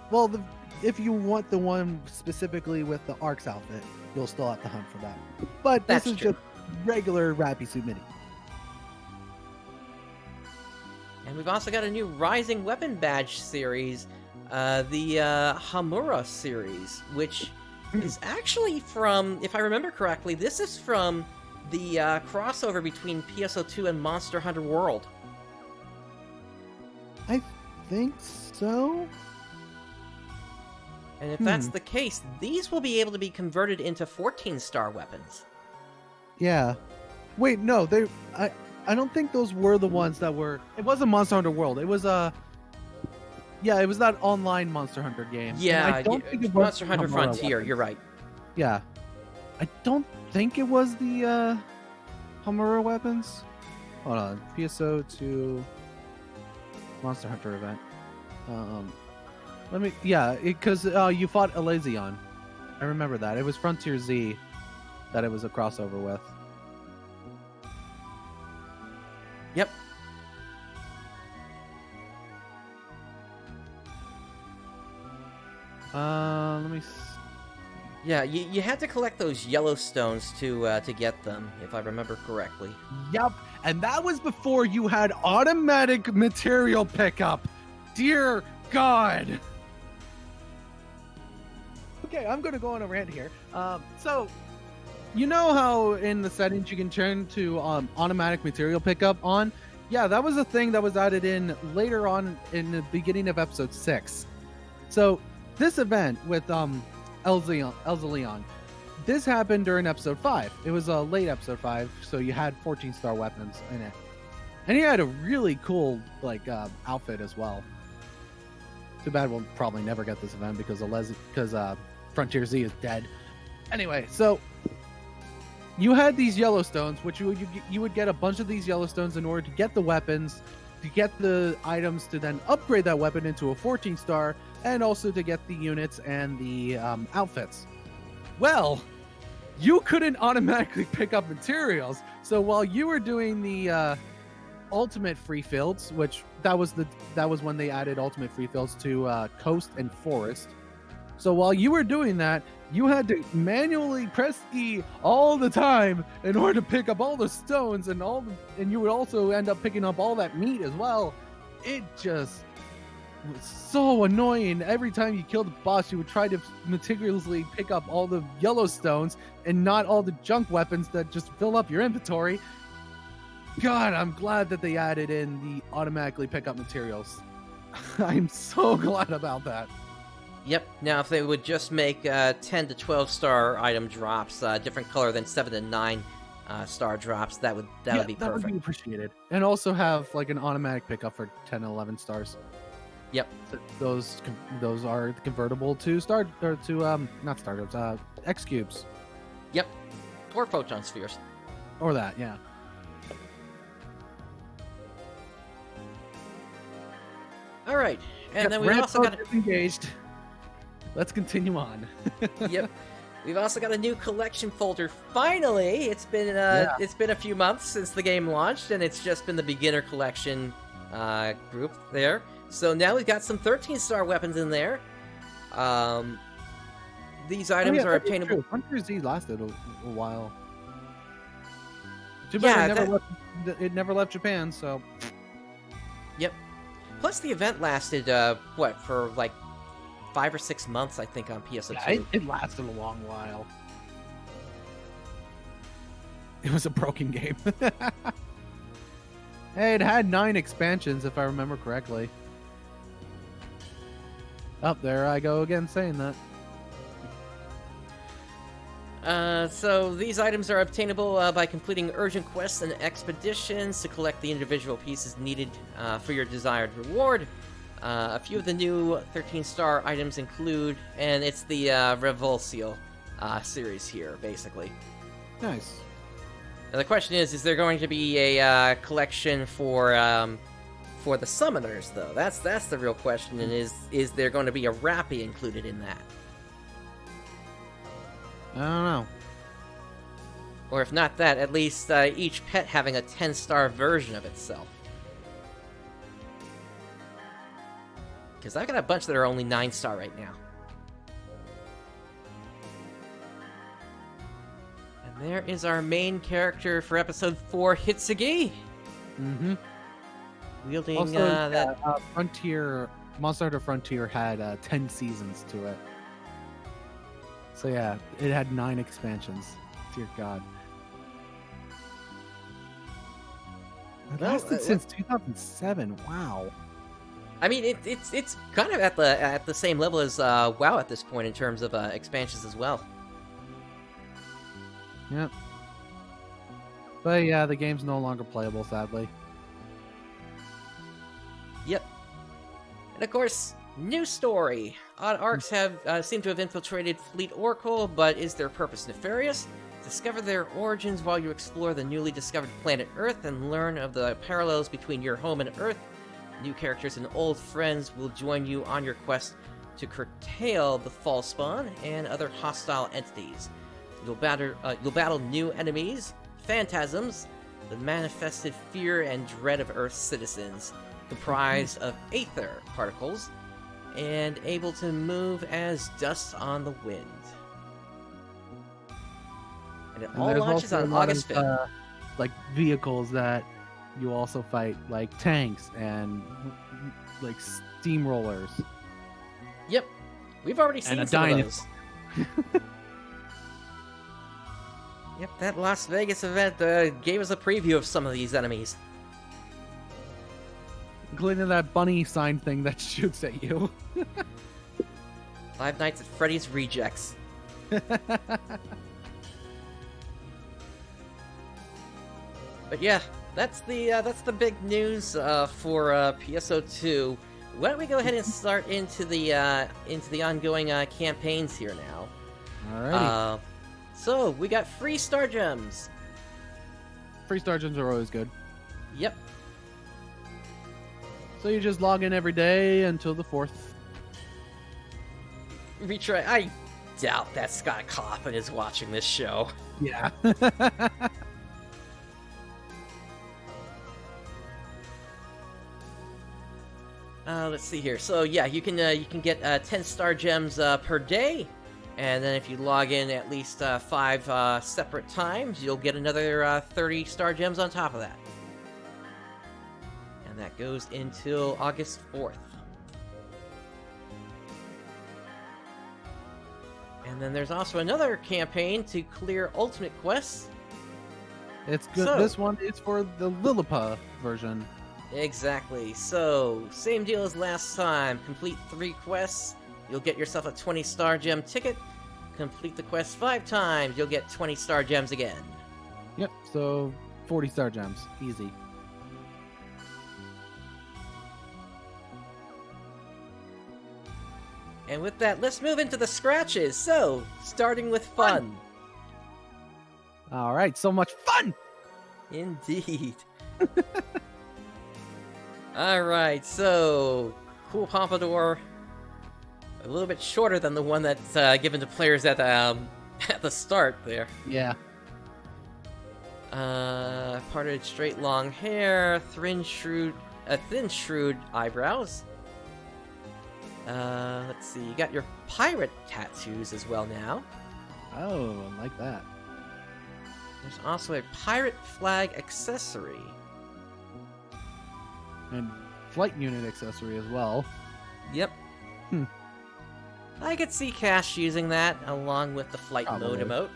Well, if you want the one specifically with the ARKS outfit, you'll still have to hunt for that. But this is just regular Rappy Suit Mini. And we've also got a new Rising Weapon Badge series, the Hamura series, which is actually from, if I remember correctly, this is from the crossover between PSO2 and Monster Hunter World. I think so. And if that's the case, these will be able to be converted into 14-star weapons. Yeah. Wait, no, I don't think those were the ones that were... It wasn't Monster Hunter World. It was yeah, it was that online Monster Hunter game. Yeah, I don't think it was Monster Hunter Hamura Frontier, weapons. you're right. Yeah. I don't think it was the Hamura weapons. Hold on. PSO2 Monster Hunter event. Let me... Yeah, because you fought Elysion. I remember that. It was Frontier Z that it was a crossover with. Yep. Let me... Yeah, you had to collect those Yellowstones to get them, if I remember correctly. Yep, and that was before you had automatic material pickup. Dear God. Okay, I'm gonna go on a rant here. So, you know how in the settings you can turn to automatic material pickup on? Yeah, that was a thing that was added in later on in the beginning of episode 6. So, this event with Elysion, this happened during episode 5. It was a late episode 5, so you had 14-star weapons in it. And he had a really cool outfit as well. Too bad we'll probably never get this event because Frontier Z is dead. Anyway, so you had these Yellowstones, which you would get a bunch of these Yellowstones in order to get the weapons, to get the items to then upgrade that weapon into a 14-star, and also to get the units and the outfits. Well, you couldn't automatically pick up materials. So while you were doing the ultimate free fields, which that was when they added ultimate free fields to coast and forest. So while you were doing that, you had to manually press E all the time in order to pick up all the stones and you would also end up picking up all that meat as well. It just was so annoying. Every time you killed the boss, you would try to meticulously pick up all the yellow stones and not all the junk weapons that just fill up your inventory. God, I'm glad that they added in the automatically pick up materials. I'm so glad about that. Yep. Now, if they would just make 10 to 12 star item drops, different color than 7 to 9 star drops, that would be perfect. That would be appreciated. And also have like an automatic pickup for 10 and 11 stars. Yep. Those are convertible to not startups, X cubes. Yep. Or photon spheres. Or that, yeah. All right, and then we've also got engaged. Let's continue on. Yep, we've also got a new collection folder. Finally, it's been a few months since the game launched, and it's just been the beginner collection group there. So now we've got some 13-star weapons in there. These items are obtainable. Hunter Z lasted a while. It never left Japan, so. Yep. Plus, the event lasted, for like 5 or 6 months, I think, on PSO2. Yeah, it lasted a long while. It was a broken game. Hey, it had 9 expansions, if I remember correctly. Oh, there I go again saying that. So these items are obtainable by completing urgent quests and expeditions to collect the individual pieces needed for your desired reward. A few of the new 13-star items include, and it's the Revulsio series here, basically. Nice. Now the question is there going to be a collection for the summoners, though? That's the real question, and is there going to be a Rappy included in that? I don't know. Or if not that, at least each pet having a 10-star version of itself. Because I've got a bunch that are only 9-star right now. And there is our main character for episode 4, Hitsugi. Mm-hmm. Wielding also, Frontier, Monster Hunter Frontier had 10 seasons to it. So yeah, it had 9 expansions. Dear God. It lasted since 2007. Wow. I mean, it's kind of at the same level as WoW at this point in terms of expansions as well. Yep. But yeah, the game's no longer playable, sadly. Yep. And of course, new story. ARKS have seem to have infiltrated Fleet Oracle, but is their purpose nefarious? Discover their origins while you explore the newly discovered planet Earth and learn of the parallels between your home and Earth. New characters and old friends will join you on your quest to curtail the false spawn and other hostile entities. You'll battle new enemies, phantasms, the manifested fear and dread of Earth's citizens, comprised of aether particles, and able to move as dust on the wind. And it all launches on August 5th. Like vehicles that you also fight, like tanks and like steamrollers. Yep, we've already seen some of those. Yep, that Las Vegas event gave us a preview of some of these enemies. Including that bunny sign thing that shoots at you. Five Nights at Freddy's Rejects. But yeah, that's the big news for PSO2. Why don't we go ahead and start into the ongoing campaigns here now? Alrighty. So we got free star gems. Free star gems are always good. Yep. So you just log in every day until the 4th. Retry. doubt that Scott Cawthon is watching this show. Yeah. Let's see here. So yeah, you can get 10 star gems per day, and then if you log in at least 5 separate times, you'll get another 30 star gems on top of that. And that goes until August 4th. And then there's also another campaign to clear Ultimate Quests. It's good. So- This one is for the Lilliput version. Exactly. So, same deal as last time. Complete 3 quests, you'll get yourself a 20 star gem ticket. Complete the quest 5 times, you'll get 20 star gems again. Yep. So 40 star gems, easy. And with that, let's move into the scratches. So, starting with fun. All right. So much fun. Indeed. Alright, so cool pompadour. A little bit shorter than the one that's given to players at the start there. Yeah. Parted straight long hair, thin shrewd eyebrows. Let's see, you got your pirate tattoos as well now. Oh, I like that. There's also a pirate flag accessory. And flight unit accessory as well. Yep. I could see Cash using that along with the flight mode Probably. emote.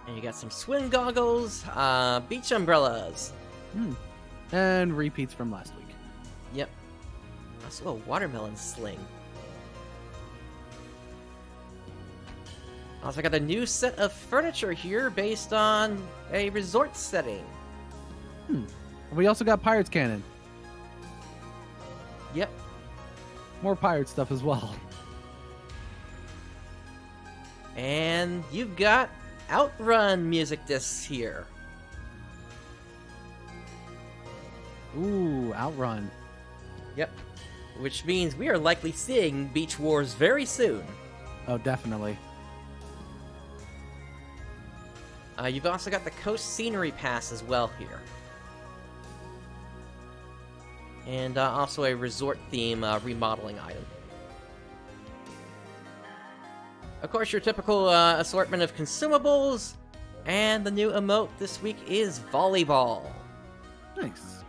And you got some swim goggles, beach umbrellas. And repeats from last week. Yep. Also a watermelon sling. Also got a new set of furniture here based on a resort setting. We also got Pirates Cannon. Yep. More pirate stuff as well. And you've got Outrun music discs here. Ooh, Outrun. Yep. Which means we are likely seeing Beach Wars very soon. Oh, definitely. You've also got the Coast Scenery Pass as well here. And also a resort theme remodeling item. Of course, your typical assortment of consumables, and the new emote this week is Volleyball. Nice.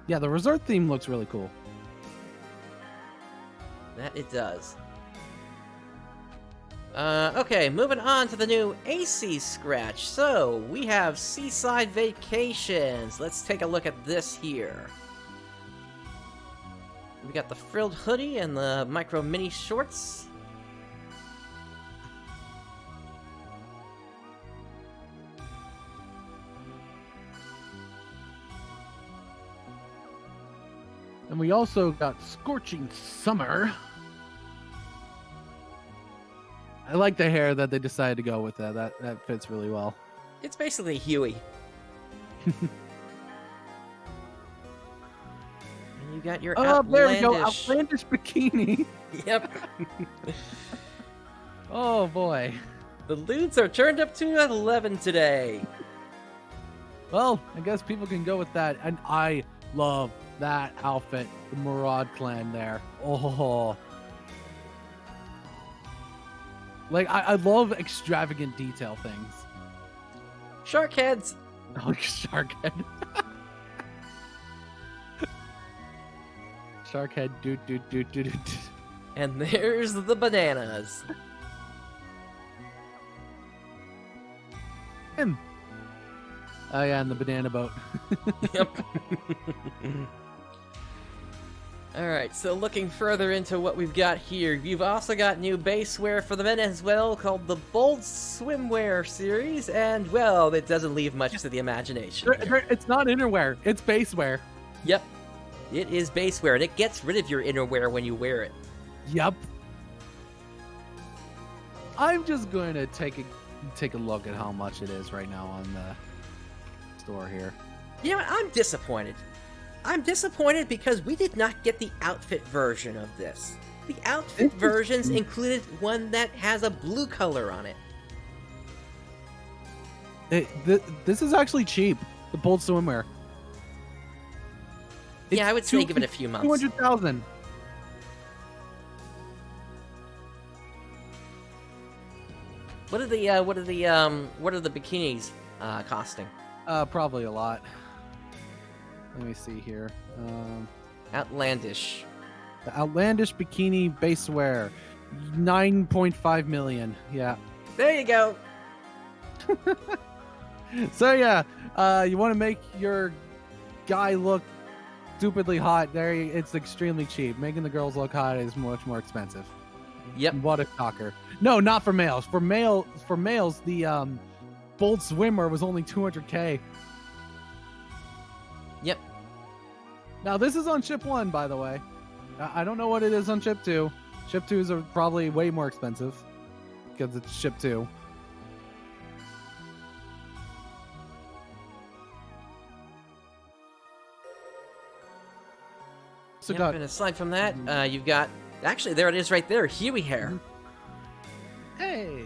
Yeah, the resort theme looks really cool. That it does. Okay, moving on to the new AC Scratch. So, we have Seaside Vacations. Let's take a look at this here. We got the frilled hoodie and the micro mini shorts. And we also got Scorching Summer. I like the hair that they decided to go with that. That fits really well. It's basically Huey. And you got your Oh, there we go. outlandish... Outlandish bikini. Yep. Oh, boy. The loons are turned up to 11 today. Well, I guess people can go with that. And I love that outfit. The Maraud clan there. Oh. Like, I love extravagant detail things. Shark heads. Oh, shark head. Shark head, doot. And there's the bananas. Him. Oh, yeah, and the banana boat. Yep. Alright, so looking further into what we've got here, you've also got new basewear for the men as well, called the Bold Swimwear series, and, well, it doesn't leave much to the imagination. It's not innerwear, it's basewear. Yep. It is basewear, and it gets rid of your innerwear when you wear it. Yep. I'm just going to take a look at how much it is right now on the store here. You know what? I'm disappointed. I'm disappointed because we did not get the outfit version of this. The outfit versions included one that has a blue color on it. This is actually cheap. The Bold Swimwear. Yeah, I would say give it a few months. 200,000. What are the bikinis costing? Probably a lot. Let me see here. Outlandish. The Outlandish bikini base wear, 9.5 million. Yeah. There you go. So yeah, you want to make your guy look stupidly hot? It's extremely cheap. Making the girls look hot is much more expensive. Yep. What a shocker. No, not for males. For males, the Bold Swimmer was only 200K. Yep. Now this is on ship 1, by the way. I don't know what it is on ship 2. Ship 2s are probably way more expensive because it's ship 2. So Yep, and aside from that, you've got... Actually, there it is right there. Huey hair. Hey!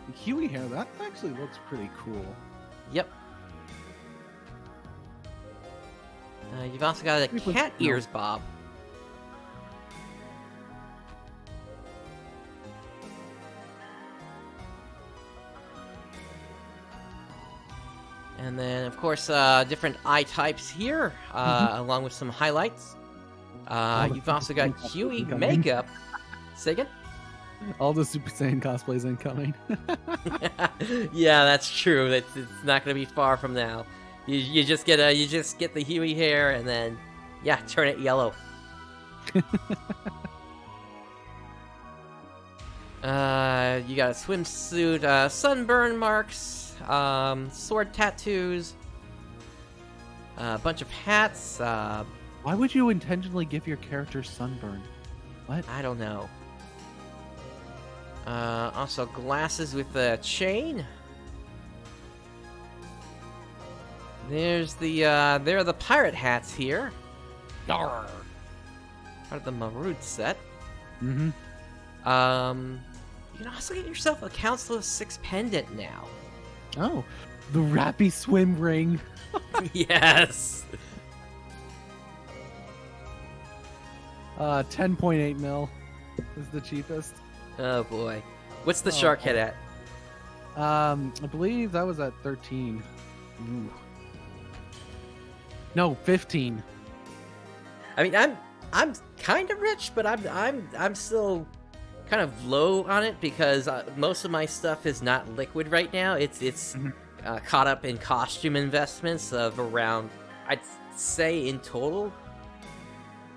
The Huey hair, that actually looks pretty cool. Yep. You've also got a cat ears bob. And then, of course, different eye types here, along with some highlights. You've also got Huey makeup. Say again? All the Super Saiyan cosplays incoming. Yeah, that's true. It's not going to be far from now. You just get the Huey hair and then, yeah, turn it yellow. You got a swimsuit, sunburn marks, sword tattoos, a bunch of hats. Why would you intentionally give your character sunburn? What? I don't know. Also glasses with a chain. There are the pirate hats here. Yarr. Part of the Marud set. Mm-hmm. You can also get yourself a Council of Six pendant now. Oh, the Rappy swim ring. Yes. 10.8 mil is the cheapest. Oh boy, what's the shark head at? I believe that was at 13. Ooh. No, 15. I mean, I'm kind of rich, but I'm still kind of low on it because most of my stuff is not liquid right now. It's caught up in costume investments of around, I'd say in total,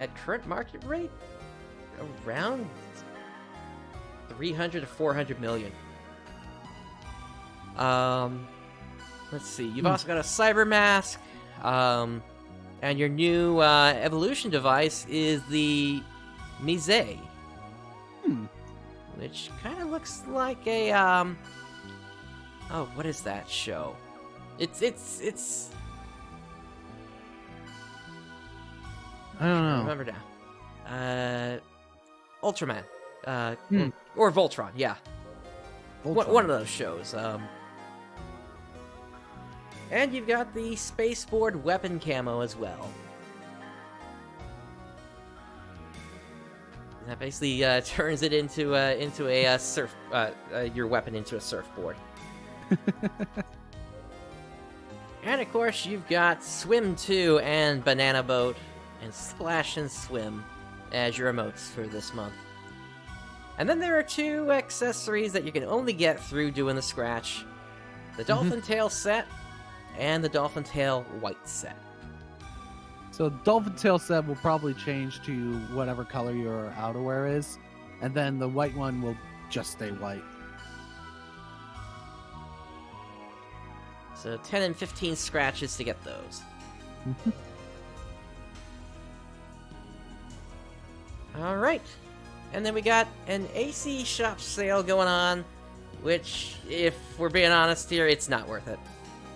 at current market rate, around 300 to 400 million. Let's see. You've also got a cyber mask. And your new evolution device is the Mise, which kind of looks like a oh, what is that show? It's I don't know. remember now. Ultraman, or Voltron, yeah. One of those shows. And you've got the Spaceboard weapon camo as well. That basically turns it into a surf your weapon into a surfboard. And of course, you've got Swim 2 and Banana Boat and Splash and Swim as your emotes for this month. And then there are 2 accessories that you can only get through doing the scratch: the Dolphin Tail set and the Dolphin Tail white set. So Dolphin Tail set will probably change to whatever color your outerwear is, and then the white one will just stay white. So 10 and 15 scratches to get those. Alright. And then we got an AC shop sale going on, which, if we're being honest here, it's not worth it.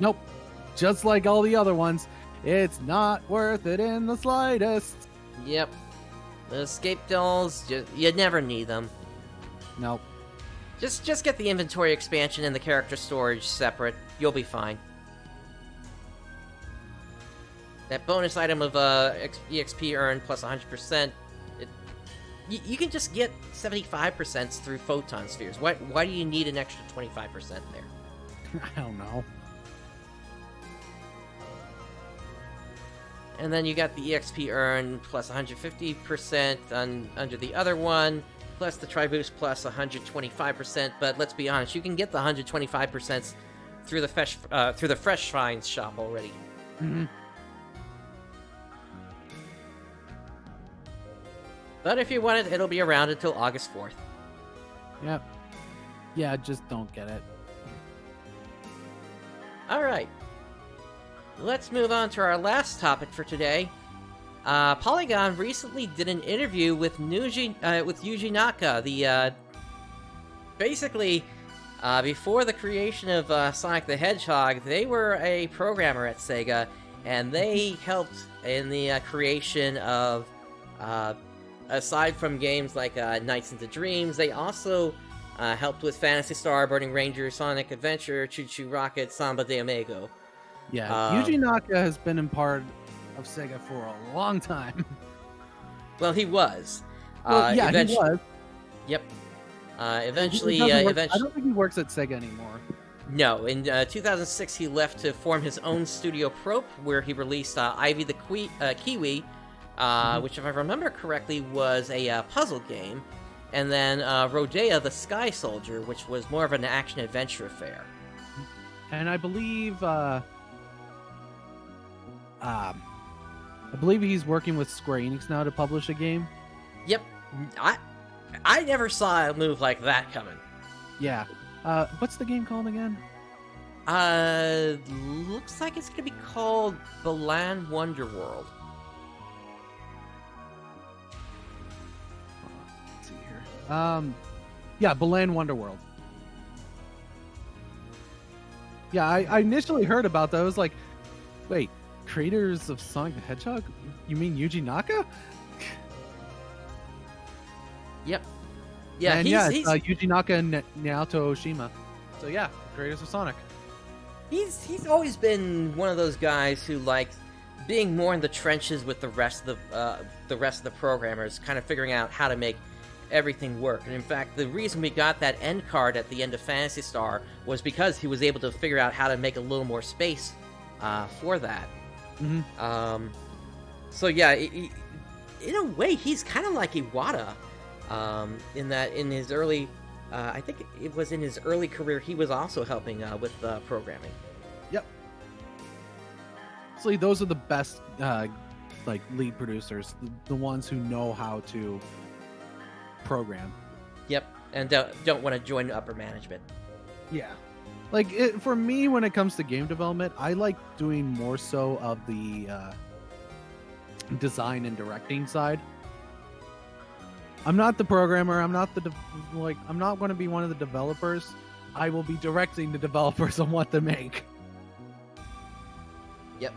Nope. just like all the other ones, it's not worth it in the slightest. Yep. The escape dolls, you never need them. Nope. Just get the inventory expansion and the character storage separate. You'll be fine. That bonus item of EXP earned plus 100%, you can just get 75% through photon spheres. Why do you need an extra 25% there? I don't know. And then you got the EXP earned plus 150% under the other one, plus the Triboost plus 125%. But let's be honest, you can get the 125% through the Fresh Finds shop already. Mm-hmm. But if you want it, it'll be around until August 4th. Yep. Yeah, just don't get it. Alright. Let's move on to our last topic for today. Polygon recently did an interview with Yuji Naka, basically, before the creation of Sonic the Hedgehog, they were a programmer at Sega, and they helped in the creation of, aside from games like Nights into Dreams, they also helped with Phantasy Star, Burning Ranger, Sonic Adventure, Choo Choo Rocket, Samba de Amigo. Yeah, Yuji Naka has been in part of Sega for a long time. Well, he was. Well, yeah, he was. Yep. Eventually, I don't think he works at Sega anymore. No, in 2006 he left to form his own studio Probe, where he released Ivy the Kiwi, which if I remember correctly was a puzzle game, and then Rodea the Sky Soldier, which was more of an action-adventure affair. And I believe he's working with Square Enix now to publish a game. Yep. I never saw a move like that coming. Yeah. What's the game called again? Looks like it's gonna be called Balan Wonderworld. Let's see here. Yeah, Balan Wonderworld. Yeah, I initially heard about that. I was like, wait, creators of Sonic the Hedgehog? You mean Yuji Naka? Yep. Yeah, and he's Yuji Naka and Naoto Oshima. So yeah, creators of Sonic. He's always been one of those guys who likes being more in the trenches with the rest of the programmers, kind of figuring out how to make everything work. And in fact, the reason we got that end card at the end of Phantasy Star was because he was able to figure out how to make a little more space for that. Mm-hmm. So yeah, in a way, he's kind of like Iwata, in that in his early, I think it was in his early career, he was also helping with programming. Yep. So those are the best, like lead producers, the ones who know how to program. Yep, and don't want to join upper management. Yeah. Like, for me, when it comes to game development, I like doing more so of the design and directing side. I'm not the programmer. I'm not I'm not going to be one of the developers. I will be directing the developers on what to make. Yep.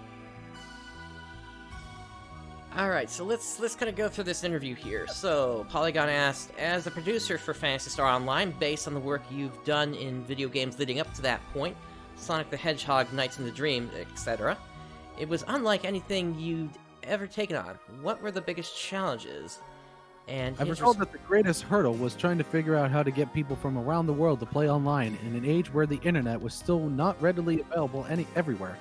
Alright, so let's kind of go through this interview here. So, Polygon asked, as a producer for Phantasy Star Online, based on the work you've done in video games leading up to that point, Sonic the Hedgehog, Nights in the Dream, etc., it was unlike anything you'd ever taken on. What were the biggest challenges? And I recall that the greatest hurdle was trying to figure out how to get people from around the world to play online in an age where the internet was still not readily available everywhere.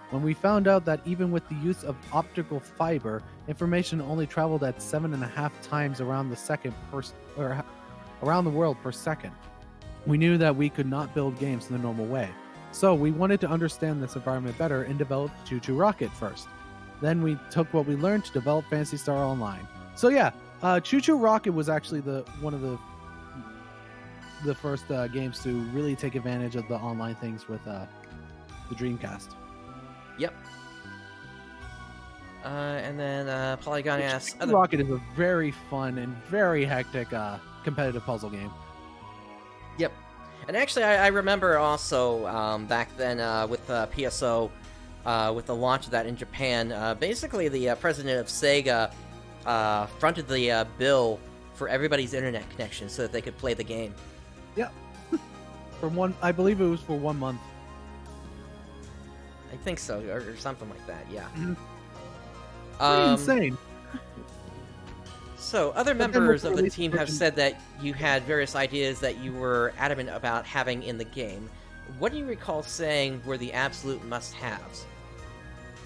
When we found out that even with the use of optical fiber, information only traveled at 7.5 times around the world per second, we knew that we could not build games in the normal way. So we wanted to understand this environment better and developed Choo Choo Rocket first. Then we took what we learned to develop Phantasy Star Online. So yeah, Choo Choo Rocket was actually one of the first games to really take advantage of the online things with the Dreamcast. Yep. And then Polygon asks... Rocket is a very fun and very hectic competitive puzzle game. Yep. And actually, I remember also back then with PSO, with the launch of that in Japan. Basically, the president of Sega fronted the bill for everybody's internet connection so that they could play the game. Yeah. I believe it was for 1 month. I think so, or something like that, yeah. Pretty insane. So, other members of the team have said that you had various ideas that you were adamant about having in the game. What do you recall saying were the absolute must-haves?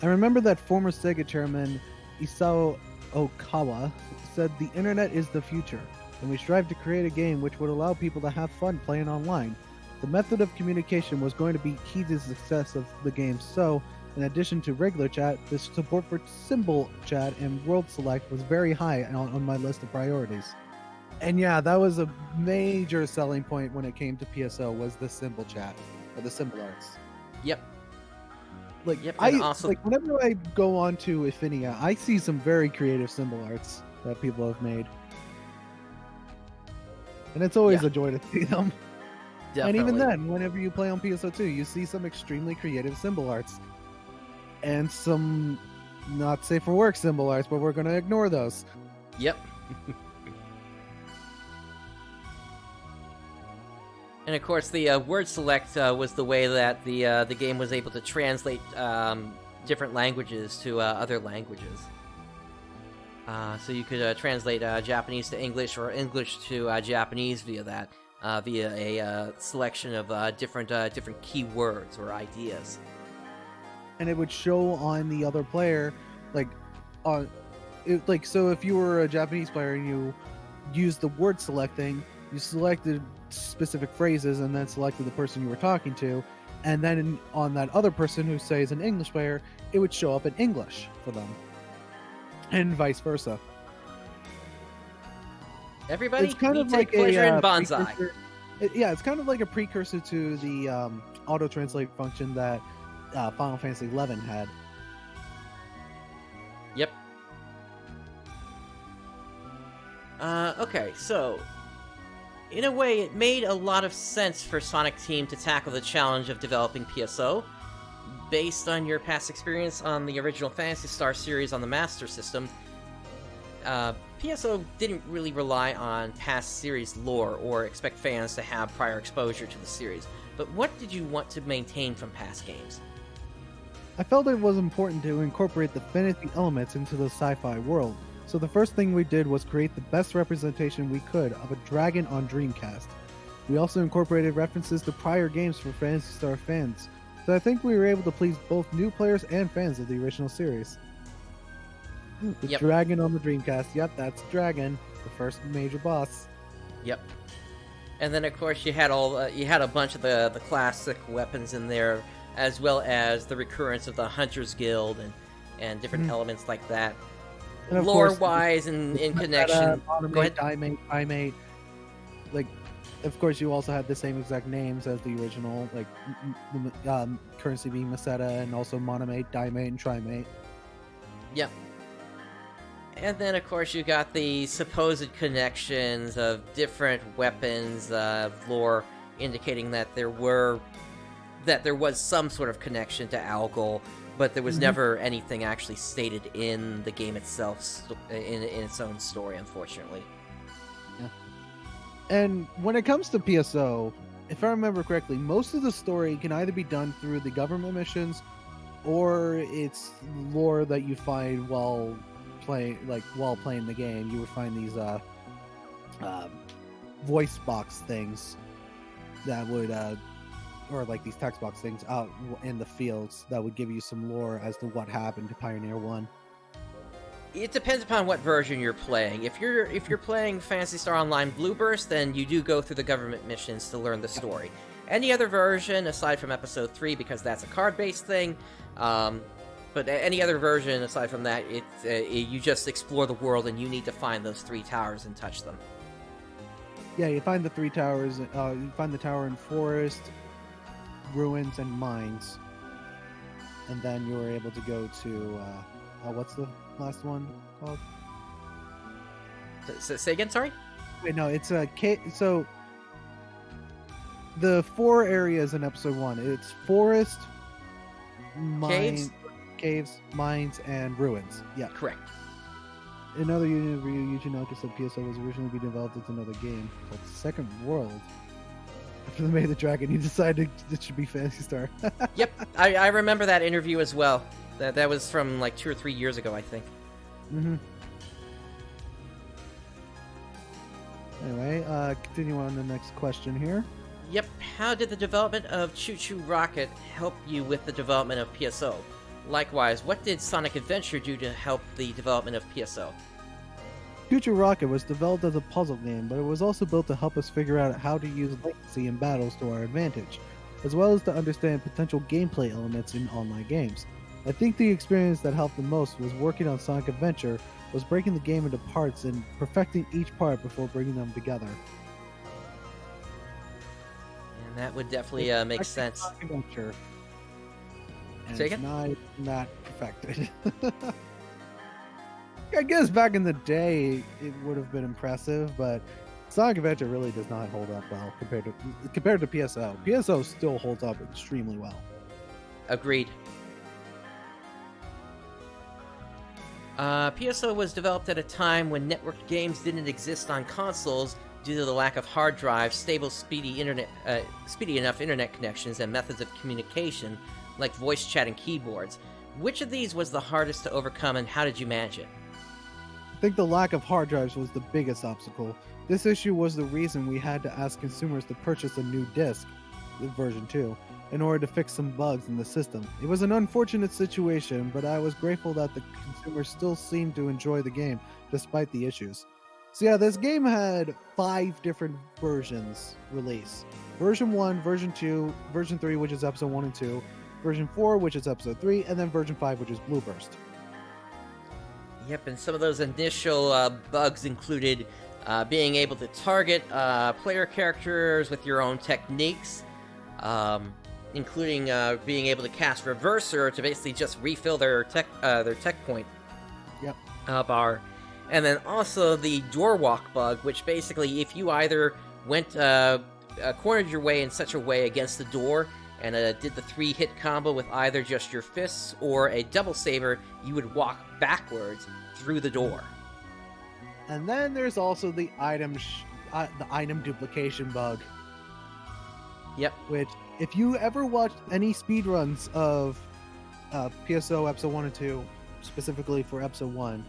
I remember that former Sega chairman Isao Okawa said the internet is the future, and we strive to create a game which would allow people to have fun playing online. The method of communication was going to be key to the success of the game, so in addition to regular chat, the support for symbol chat and world select was very high on my list of priorities. And yeah, that was a major selling point when it came to PSO, was the symbol chat, or the symbol arts. Yep. Whenever I go on to Affinia, I see some very creative symbol arts that people have made. And it's always a joy to see them. Definitely. And even then, whenever you play on PSO2, you see some extremely creative symbol arts. And some not safe for work symbol arts, but we're going to ignore those. Yep. And of course, the word select was the way that the game was able to translate different languages to other languages. So you could translate Japanese to English or English to Japanese via that, via a selection of different keywords or ideas. And it would show on the other player, so if you were a Japanese player and you used the word select thing, you selected specific phrases and then selected the person you were talking to, and then on that other person who says an English player, it would show up in English for them, and vice versa. Everybody, it's kind of take pleasure in bonsai. It's kind of like a precursor to the auto translate function that Final Fantasy XI had. Yep. Okay, so in a way, it made a lot of sense for Sonic Team to tackle the challenge of developing PSO. Based on your past experience on the original Phantasy Star series on the Master System, PSO didn't really rely on past series lore or expect fans to have prior exposure to the series. But what did you want to maintain from past games? I felt it was important to incorporate the fantasy elements into the sci-fi world. So the first thing we did was create the best representation we could of a dragon on Dreamcast. We also incorporated references to prior games for Phantasy Star fans, so I think we were able to please both new players and fans of the original series. The dragon on the Dreamcast, yep, that's Dragon, the first major boss. Yep. And then of course you had a bunch of the classic weapons in there, as well as the recurrence of the Hunters Guild and different elements like that. Lore-wise and in connection. Go ahead. Primate. Of course, you also had the same exact names as the original, currency being Meseta, and also Monomate, Dimate, and Trimate. Yep. And then, of course, you got the supposed connections of different weapons, lore indicating that there was some sort of connection to Algol, but there was never anything actually stated in the game itself, in its own story, unfortunately. Yeah. And when it comes to PSO, if I remember correctly, most of the story can either be done through the government missions, or it's lore that you find while playing the game. You would find these voice box things that would or these text box things out in the fields that would give you some lore as to what happened to Pioneer 1. It depends upon what version you're playing. If you're playing Phantasy Star Online Blueburst, then you do go through the government missions to learn the story. Any other version, aside from Episode 3, because that's a card-based thing, but any other version aside from that, you just explore the world and you need to find those 3 towers and touch them. Yeah, you find the 3 towers. You find the tower in Forest, Ruins, and Mines. And then you were able to go to... what's the last one called? Say again, sorry? Wait, no, it's a... So, the 4 areas in Episode 1. It's Forest, Caves, mines, and ruins. Yeah. Correct. In another interview, Yuji Naka said PSO was originally being developed as another game called Second World. After they made the dragon, he decided it should be Phantasy Star. Yep, I remember that interview as well. That was from like 2 or 3 years ago, I think. Mm-hmm. Anyway, continue on to the next question here. Yep, how did the development of Choo Choo Rocket help you with the development of PSO? Likewise, what did Sonic Adventure do to help the development of PSO? Choo Choo Rocket was developed as a puzzle game, but it was also built to help us figure out how to use latency in battles to our advantage, as well as to understand potential gameplay elements in online games. I think the experience that helped the most was working on Sonic Adventure, was breaking the game into parts and perfecting each part before bringing them together. And that would definitely make sense. Sonic Adventure. And Say it's again? not perfected. I guess back in the day it would have been impressive, but Sonic Adventure really does not hold up well compared to PSO. PSO still holds up extremely well. Agreed. PSO was developed at a time when networked games didn't exist on consoles due to the lack of hard drives, stable, speedy enough internet connections, and methods of communication like voice chat and keyboards. Which of these was the hardest to overcome, and how did you manage it? I think the lack of hard drives was the biggest obstacle. This issue was the reason we had to ask consumers to purchase a new disc, version 2, in order to fix some bugs in the system. It was an unfortunate situation, but I was grateful that the consumers still seemed to enjoy the game despite the issues. So yeah, this game had 5 different versions released. Version 1, version 2, version 3, which is episode 1 and 2, version 4, which is episode 3, and then version 5, which is Blueburst. Yep, and some of those initial bugs included being able to target player characters with your own techniques, including being able to cast Reverser to basically just refill their tech point bar. And then also the door walk bug, which basically if you either went cornered your way in such a way against the door and did the 3-hit combo with either just your fists or a double saber, you would walk backwards through the door. And then there's also the item duplication bug. Yep. Which, if you ever watched any speedruns of PSO episode 1 and 2, specifically for episode 1,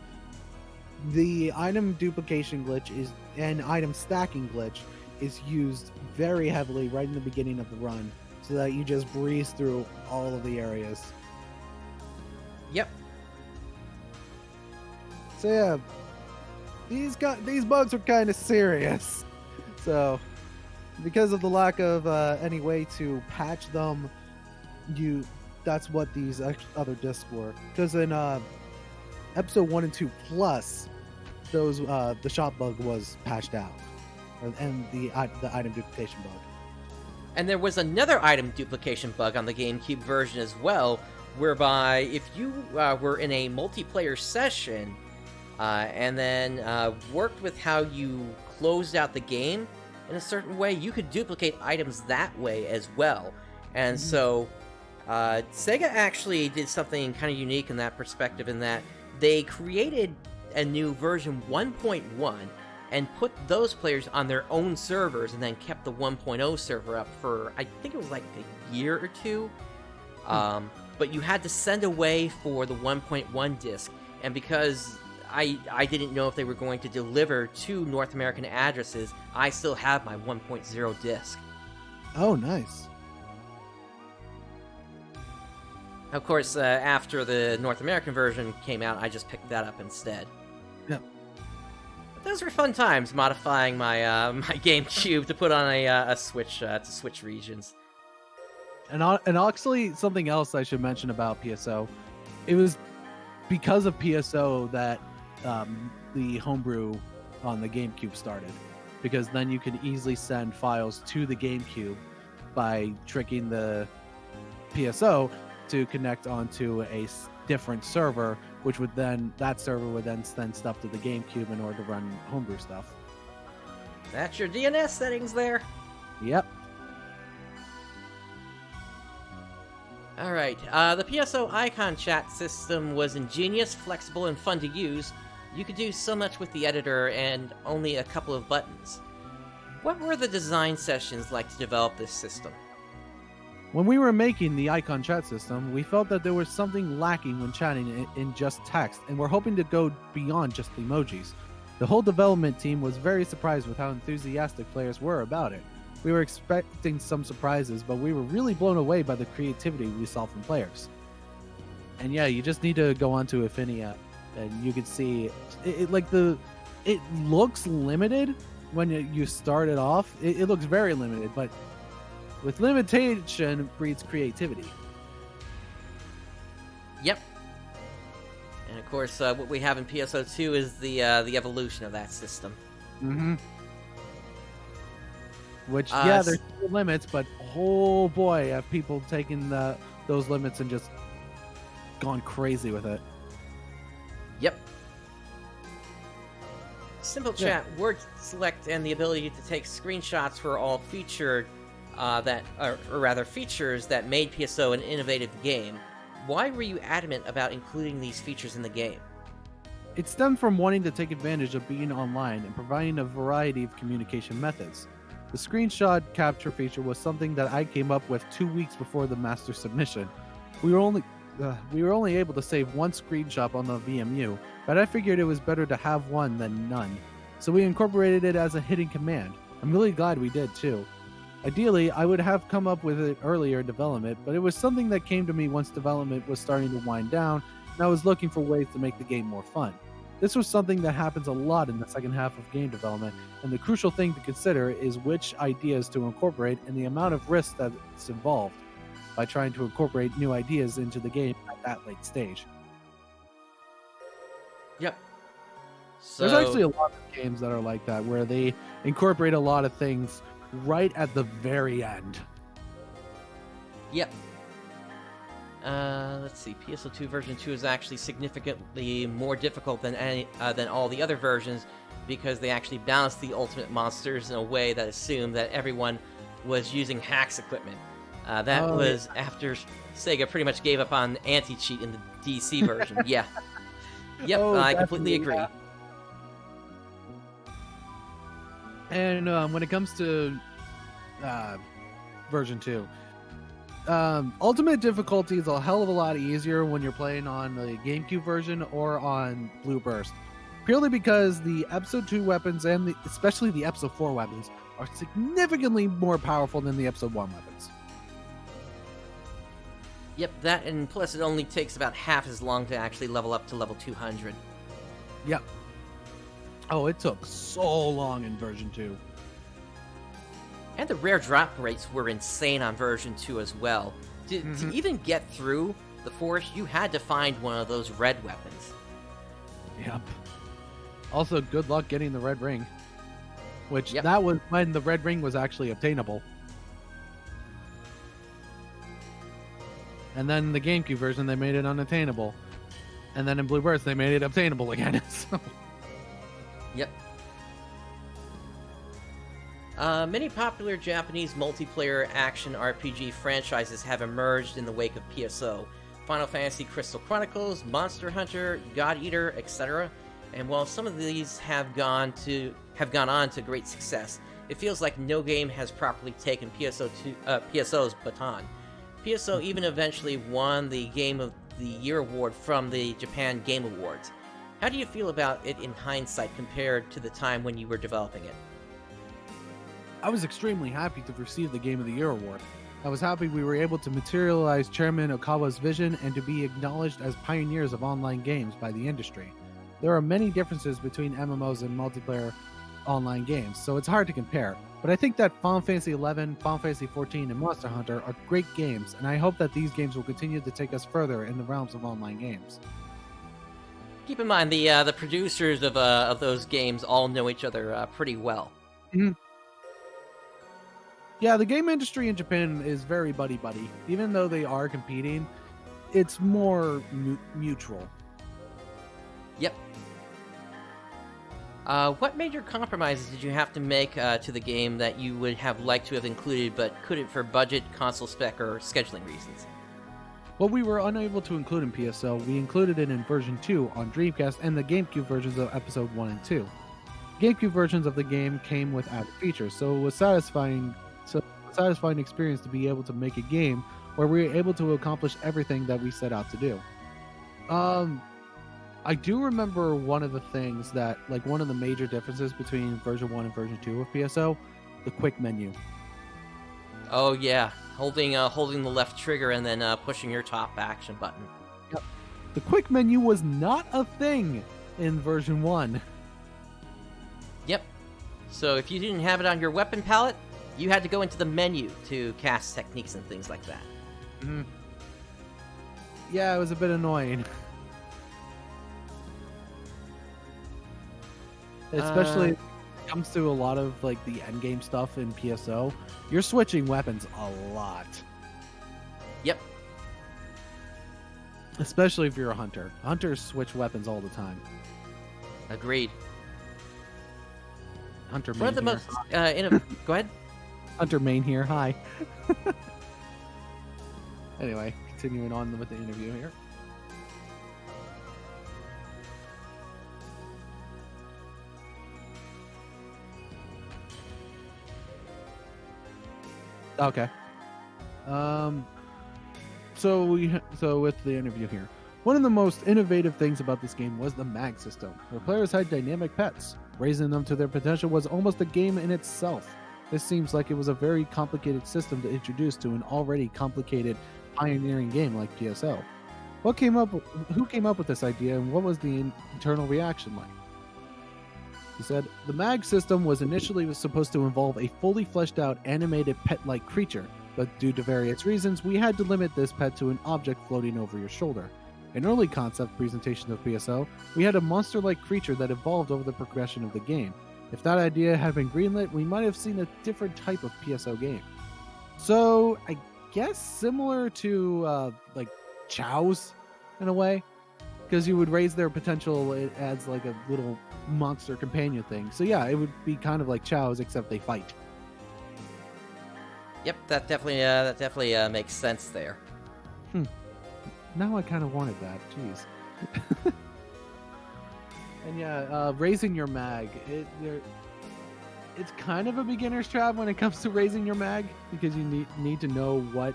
the item duplication glitch and item stacking glitch is used very heavily right in the beginning of the run, so that you just breeze through all of the areas. Yep. So yeah, these bugs are kind of serious. So because of the lack of any way to patch them, that's what these other discs were. Because in episode 1 and 2 plus, those the shop bug was patched out, and the item duplication bug. And there was another item duplication bug on the GameCube version as well, whereby if you were in a multiplayer session and then worked with how you closed out the game in a certain way, you could duplicate items that way as well. And so Sega actually did something kind of unique in that perspective, in that they created a new version 1.1 and put those players on their own servers, and then kept the 1.0 server up for, I think it was like a year or two. But you had to send away for the 1.1 disc, and because I didn't know if they were going to deliver to North American addresses, I still have my 1.0 disc. Oh, nice. Of course, after the North American version came out, I just picked that up instead. Yeah. But those were fun times, modifying my my GameCube to put on a Switch to switch regions. And actually, something else I should mention about PSO, it was because of PSO that the homebrew on the GameCube started, because then you could easily send files to the GameCube by tricking the PSO to connect onto a different server, which would then, that server would then send stuff to the GameCube in order to run homebrew stuff. That's your DNS settings there. Yep. Alright, the PSO icon chat system was ingenious, flexible, and fun to use. You could do so much with the editor and only a couple of buttons. What were the design sessions like to develop this system? When we were making the icon chat system, we felt that there was something lacking when chatting in just text, and we're hoping to go beyond just emojis. The whole development team was very surprised with how enthusiastic players were about it. We were expecting some surprises, but we were really blown away by the creativity we saw from players. And yeah, you just need to go onto Affinia, and you can see it looks limited when you start it off. It looks very limited, but with limitation breeds creativity. Yep. And of course, what we have in PSO2 is the evolution of that system. Mm-hmm. Which, yeah, there's limits, but oh boy, have people taken those limits and just gone crazy with it. Yep. Simple chat, word select, and the ability to take screenshots for all features that made PSO an innovative game. Why were you adamant about including these features in the game? It stemmed from wanting to take advantage of being online and providing a variety of communication methods. The screenshot capture feature was something that I came up with 2 weeks before the master submission. We were only able to save one screenshot on the VMU, but I figured it was better to have one than none. So we incorporated it as a hidden command. I'm really glad we did too. Ideally, I would have come up with it earlier in development, but it was something that came to me once development was starting to wind down, and I was looking for ways to make the game more fun. This was something that happens a lot in the second half of game development, and the crucial thing to consider is which ideas to incorporate and the amount of risk that's involved by trying to incorporate new ideas into the game at that late stage. Yep. So... There's actually a lot of games that are like that, where they incorporate a lot of things right at the very end. Yep. Let's see. PSO2 version 2 is actually significantly more difficult than all the other versions because they actually balanced the ultimate monsters in a way that assumed that everyone was using hacks equipment. That was after Sega pretty much gave up on anti-cheat in the DC version. Yeah. Yep, I completely agree. Yeah. And when it comes to version 2, ultimate difficulty is a hell of a lot easier when you're playing on the GameCube version or on Blue Burst, purely because the Episode 2 weapons and especially the Episode 4 weapons are significantly more powerful than the Episode 1 weapons. Yep, that, and plus it only takes about half as long to actually level up to level 200. Yep. Oh, it took so long in version 2. And the rare drop rates were insane on version 2 as well. To even get through the forest, you had to find one of those red weapons. Yep. Also, good luck getting the red ring. Which, that was when the red ring was actually obtainable. And then in the GameCube version, they made it unattainable. And then in Blue Burst, they made it obtainable again. So... Yep. Many popular Japanese multiplayer action RPG franchises have emerged in the wake of PSO. Final Fantasy Crystal Chronicles, Monster Hunter, God Eater, etc. And while some of these have gone on to great success, it feels like no game has properly taken PSO's baton. PSO even eventually won the Game of the Year award from the Japan Game Awards. How do you feel about it in hindsight compared to the time when you were developing it? I was extremely happy to receive the Game of the Year award. I was happy we were able to materialize Chairman Okawa's vision and to be acknowledged as pioneers of online games by the industry. There are many differences between MMOs and multiplayer online games, so it's hard to compare. But I think that Final Fantasy XI, Final Fantasy XIV, and Monster Hunter are great games, and I hope that these games will continue to take us further in the realms of online games. Keep in mind, the producers of those games all know each other pretty well. Mm-hmm. Yeah, the game industry in Japan is very buddy-buddy. Even though they are competing, it's more mutual. Yep. What major compromises did you have to make to the game that you would have liked to have included but couldn't for budget, console spec, or scheduling reasons? What we were unable to include in PSO, we included it in version 2 on Dreamcast and the GameCube versions of episode 1 and 2. GameCube versions of the game came with added features, so it was satisfying experience to be able to make a game where we were able to accomplish everything that we set out to do. I do remember one of the things that, like, one of the major differences between version 1 and version 2 of PSO, the quick menu. Oh yeah, holding the left trigger and then pushing your top action button. Yep. The quick menu was not a thing in version 1. Yep. So if you didn't have it on your weapon palette, you had to go into the menu to cast techniques and things like that. Mm-hmm. Yeah, it was a bit annoying. Especially when it comes to a lot of like the endgame stuff in PSO, you're switching weapons a lot. Yep. Especially if you're a hunter. Hunters switch weapons all the time. Agreed. Hunter main One of the here. most go ahead. Hunter main here. Hi. Anyway, continuing on with the interview here. Okay. So with the interview here, one of the most innovative things about this game was the mag system, where players had dynamic pets. Raising them to their potential was almost a game in itself. This seems like it was a very complicated system to introduce to an already complicated, pioneering game like PSO. Who came up with this idea, and what was the internal reaction like? He said, the mag system was initially supposed to involve a fully fleshed out animated pet-like creature, but due to various reasons, we had to limit this pet to an object floating over your shoulder. In early concept presentations of PSO, we had a monster-like creature that evolved over the progression of the game. If that idea had been greenlit, we might have seen a different type of PSO game. So, I guess similar to, like, chows, in a way. Because you would raise their potential as, like, a little monster companion thing. So yeah, it would be kind of like chows, except they fight. Yep, that definitely makes sense there. Now I kind of wanted that. Jeez. And yeah, raising your mag, it's kind of a beginner's trap when it comes to raising your mag, because you need to know what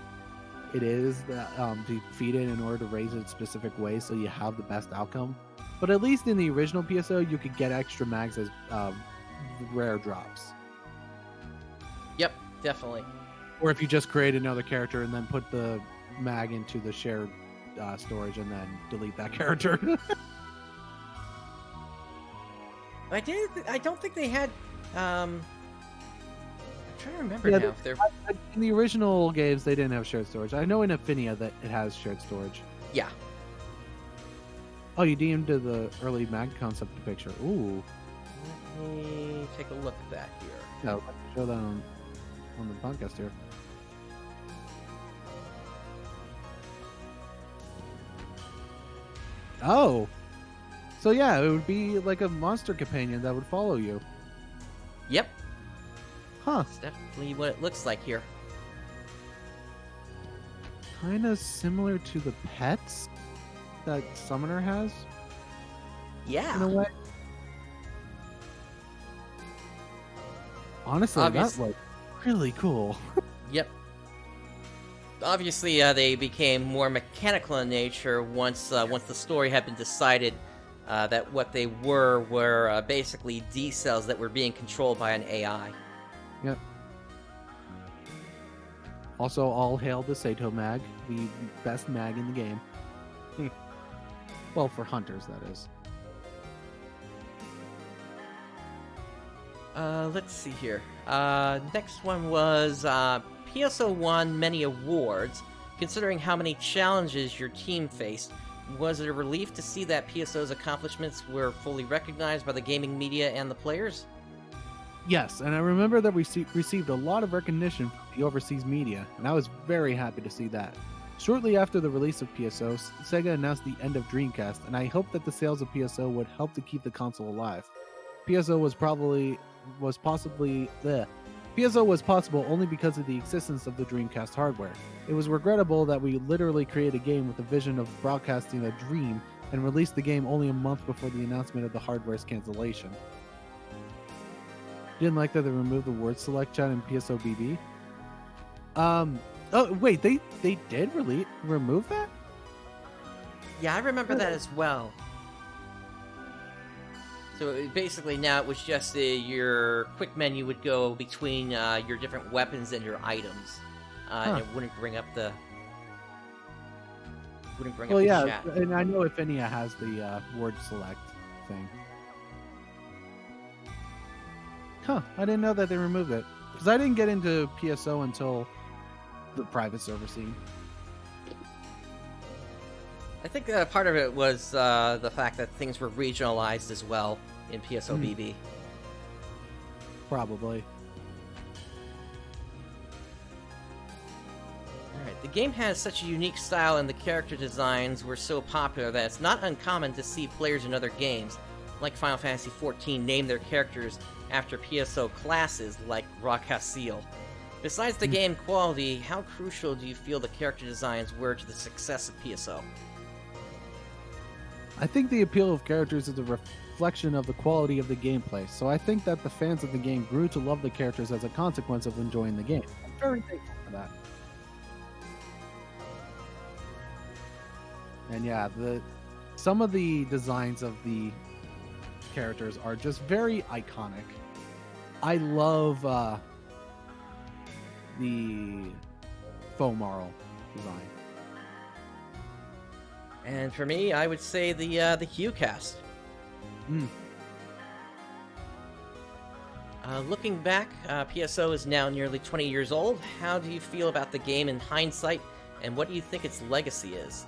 it is that to feed it in order to raise it a specific way so you have the best outcome. But at least in the original PSO, you could get extra mags as rare drops. Yep, definitely. Or if you just create another character and then put the mag into the shared storage and then delete that character. I don't think they had. I'm trying to remember now. If they're in the original games, they didn't have shared storage. I know in Affinia that it has shared storage. Yeah. Oh, you DM'd to the early mag concept picture. Ooh. Let me take a look at that here. Yeah, let me show that on the podcast here. Oh. So yeah, it would be like a monster companion that would follow you. Yep. Huh. That's definitely what it looks like here. Kind of similar to the pets that Summoner has. Yeah. In a way. Honestly, that's like really cool. Yep. Obviously, they became more mechanical in nature once the story had been decided that what they were basically D cells that were being controlled by an AI. Yep. Also, all hail the Sato mag, the best mag in the game. Well, for hunters, that is. Let's see here. Next one was PSO won many awards. Considering how many challenges your team faced, was it a relief to see that PSO's accomplishments were fully recognized by the gaming media and the players? Yes, and I remember that we received a lot of recognition from the overseas media, and I was very happy to see that. Shortly after the release of PSO, Sega announced the end of Dreamcast, and I hoped that the sales of PSO would help to keep the console alive. PSO was possibly PSO was possible only because of the existence of the Dreamcast hardware. It was regrettable that we literally created a game with the vision of broadcasting a dream and released the game only a month before the announcement of the hardware's cancellation. Didn't like that they removed the word select chat in PSO BB. Oh wait, they did remove that? Yeah, I remember that as well. So basically now it was just your quick menu would go between your different weapons and your items. And it wouldn't bring up the... Well, yeah, chat. And I know Infinia has the word select thing. Huh, I didn't know that they removed it. Because I didn't get into PSO until the private server scene. I think part of it was the fact that things were regionalized as well in PSO BB. Probably. Alright, the game has such a unique style and the character designs were so popular that it's not uncommon to see players in other games, like Final Fantasy XIV, name their characters after PSO classes like Rakhasil. Besides the game quality, how crucial do you feel the character designs were to the success of PSO? I think the appeal of characters is a reflection of the quality of the gameplay, so I think that the fans of the game grew to love the characters as a consequence of enjoying the game. I'm very thankful for that. And yeah, some of the designs of the characters are just very iconic. I love the Fomarl design. And for me, I would say the Hue cast. Looking back, PSO is now nearly 20 years old. How do you feel about the game in hindsight, and what do you think its legacy is?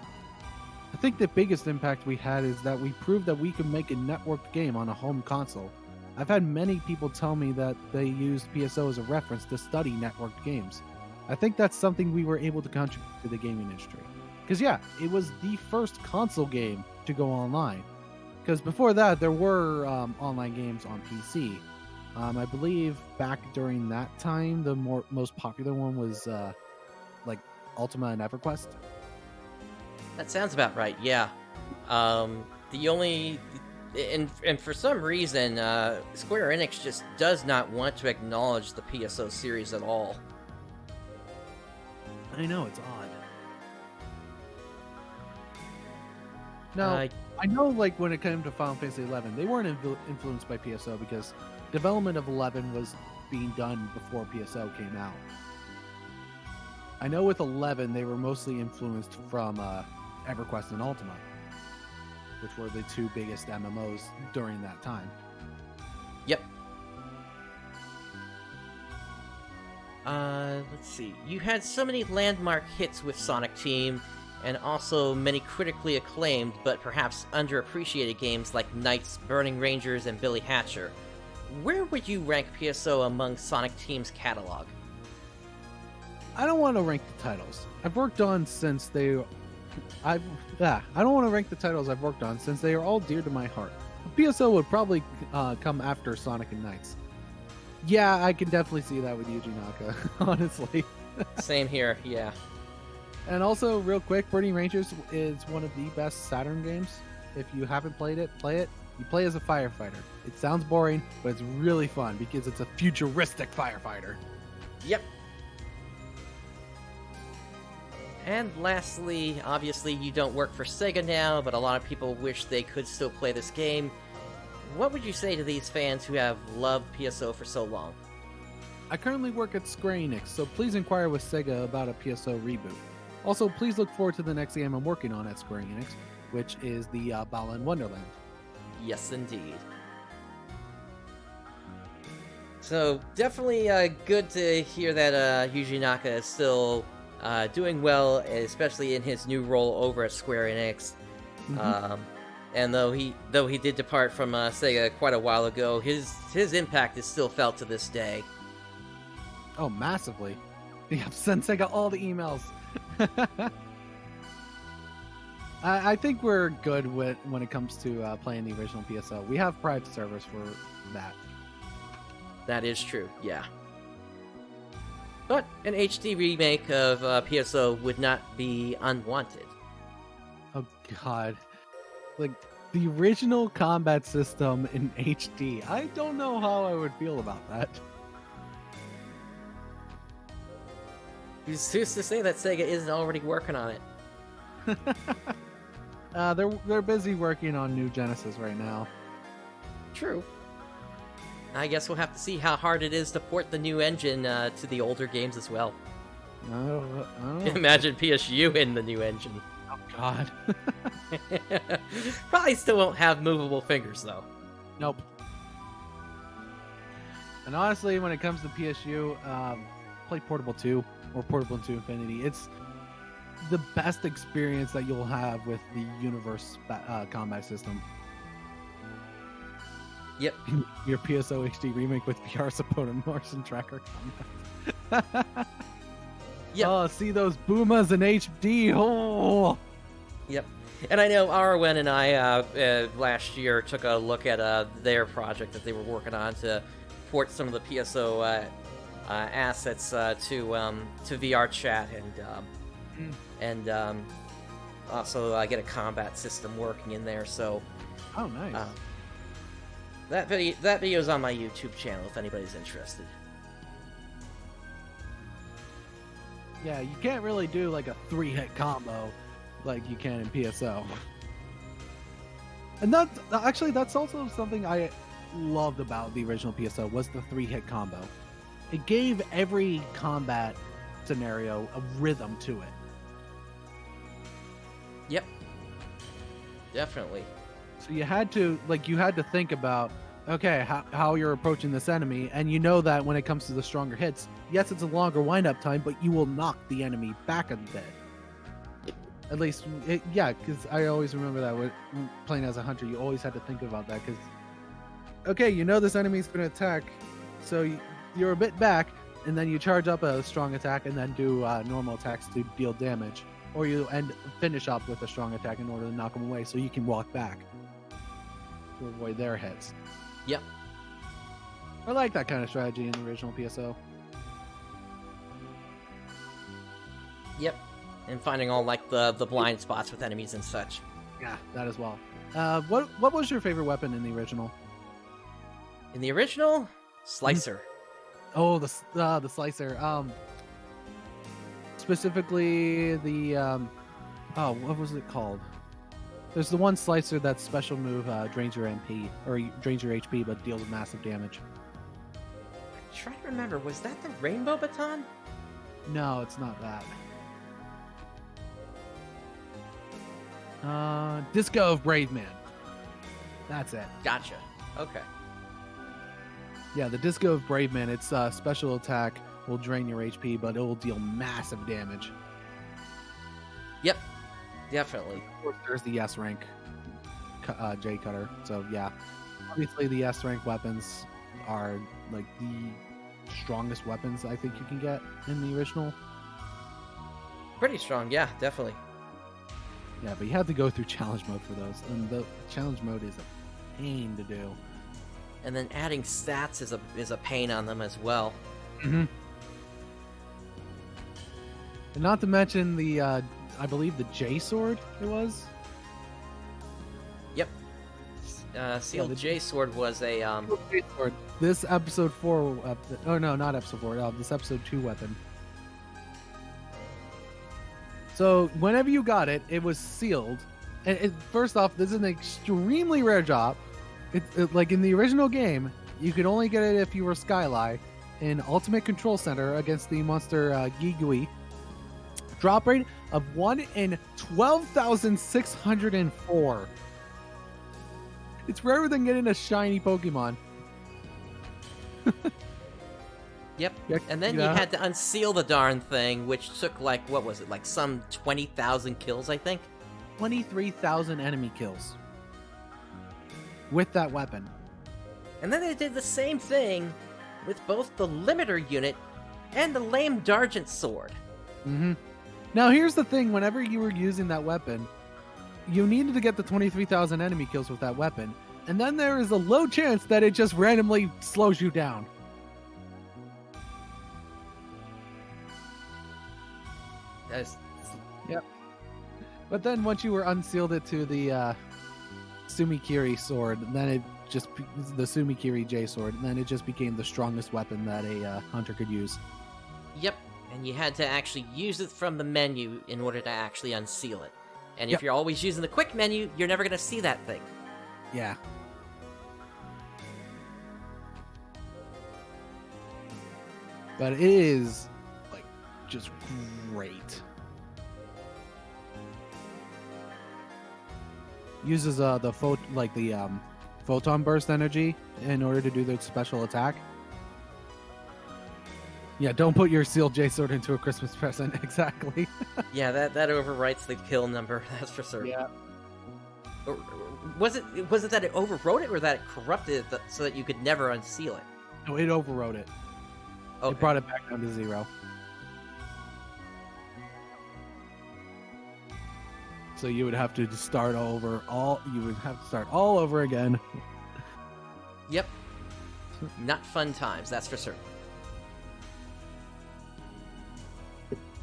I think the biggest impact we had is that we proved that we could make a networked game on a home console. I've had many people tell me that they used PSO as a reference to study networked games. I think that's something we were able to contribute to the gaming industry. Because yeah, it was the first console game to go online. Because before that, there were online games on PC. I believe back during that time, the most popular one was like Ultima and EverQuest. That sounds about right, yeah. The only... And for some reason, Square Enix just does not want to acknowledge the PSO series at all. I know, it's odd. Now, I know like when it came to Final Fantasy XI, they weren't influenced by PSO because development of 11 was being done before PSO came out. I know with 11, they were mostly influenced from EverQuest and Ultima, which were the two biggest MMOs during that time. Yep. Let's see. You had so many landmark hits with Sonic Team, and also many critically acclaimed, but perhaps underappreciated games like Knights, Burning Rangers, and Billy Hatcher. Where would you rank PSO among Sonic Team's catalog? I don't want to rank the titles I've worked on since they... I don't want to rank the titles I've worked on since they are all dear to my heart. PSO would probably come after Sonic and Knights. Yeah, I can definitely see that with Yuji Naka, honestly. Same here, yeah. And also, real quick, Burning Rangers is one of the best Saturn games. If you haven't played it, play it. You play as a firefighter. It sounds boring, but it's really fun because it's a futuristic firefighter. Yep. And lastly, obviously you don't work for Sega now, but a lot of people wish they could still play this game. What would you say to these fans who have loved PSO for so long? I currently work at Square Enix, so please inquire with Sega about a PSO reboot. Also, please look forward to the next game I'm working on at Square Enix, which is the Balan Wonderland. Yes, indeed. So, definitely good to hear that Yuji Naka is still doing well, especially in his new role over at Square Enix. Mm-hmm. And though he did depart from Sega quite a while ago, his impact is still felt to this day. Oh, massively. Yeah, sent Sega all the emails. I think we're good when it comes to playing the original PSO. We have private servers for that. That is true, yeah. But an HD remake of PSO would not be unwanted. Oh god. Like, the original combat system in HD. I don't know how I would feel about that. Who's to say that Sega isn't already working on it? They're busy working on new Genesis right now. True. I guess we'll have to see how hard it is to port the new engine to the older games as well. I don't know. Imagine PSU in the new engine. Oh god. Probably still won't have movable fingers though. Nope. And honestly, when it comes to PSU, play Portable 2 or Portable 2 Infinity. It's the best experience that you'll have with the Universe combat system. Yep. Your PSO HD remake with VR support and motion tracker combat. Yep. Oh, see those boomas in HD. Oh. Yep. And I know Arwen and I last year took a look at their project that they were working on to port some of the PSO assets to VR chat and also get a combat system working in there. So, oh, nice. That video's on my YouTube channel if anybody's interested. Yeah, you can't really do like a 3-hit combo like you can in PSO. And that's also something I loved about the original PSO was the 3-hit combo. It gave every combat scenario a rhythm to it. Yep. Definitely. So you had to think about, okay, how you're approaching this enemy, and you know that when it comes to the stronger hits, yes, it's a longer wind-up time, but you will knock the enemy back a bit. At least, because I always remember that with playing as a hunter, you always had to think about that, because, okay, you know this enemy's going to attack, so you're a bit back, and then you charge up a strong attack, and then do normal attacks to deal damage. Or you finish up with a strong attack in order to knock them away, so you can walk back to avoid their hits. Yep. I like that kind of strategy in the original PSO. Yep. And finding all like the blind spots with enemies and such. Yeah, that as well. What was your favorite weapon in the original? In the original, Slicer. Oh, the Slicer. Specifically the what was it called? There's the one Slicer that's special move drains your MP or drains your HP but deals massive damage. I'm trying to remember, was that the Rainbow Baton? No, it's not that. Disco of Brave Man. That's it. Gotcha. Okay. Yeah, the Disco of Brave Man, its special attack will drain your HP, but it will deal massive damage. Yep, definitely. Of course, there's the S rank J Cutter. So yeah, obviously the S rank weapons are like the strongest weapons I think you can get in the original. Pretty strong, yeah, definitely. Yeah, but you have to go through challenge mode for those, and the challenge mode is a pain to do. And then adding stats is a pain on them as well. Mm-hmm. And not to mention the, I believe the J sword it was. Yep. Sealed J sword was a J sword. This episode 4. Oh no, not episode 4. This episode 2 weapon. So whenever you got it, it was sealed. And first off, this is an extremely rare drop. It like in the original game, you could only get it if you were Skylie in Ultimate Control Center against the monster Gigui. Drop rate of 1 in 12,604. It's rarer than getting a shiny Pokemon. Yep. And then you had to unseal the darn thing, which took like, what was it, like some 20,000 kills, I think? 23,000 enemy kills with that weapon. And then they did the same thing with both the limiter unit and the lame Dargent sword. Mm-hmm. Now here's the thing, whenever you were using that weapon, you needed to get the 23,000 enemy kills with that weapon, and then there is a low chance that it just randomly slows you down. Yep. But then once you were unsealed it to the Sumikiri sword, then it just the Sumikiri J sword, and then it just became the strongest weapon that a hunter could use. Yep, and you had to actually use it from the menu in order to actually unseal it. And Yep. if you're always using the quick menu, you're never going to see that thing. Yeah. But it is like just great. Uses the photon burst energy in order to do the special attack. Yeah, don't put your sealed J sword into a Christmas present. Exactly. Yeah, that overwrites the kill number, that's for certain. Yeah. Or- Was it that it overwrote it, or that it corrupted it so that you could never unseal it? No, it overrode it. Okay. It brought it back down to 0. So you would have to start over all over again. Yep. Not fun times, that's for certain.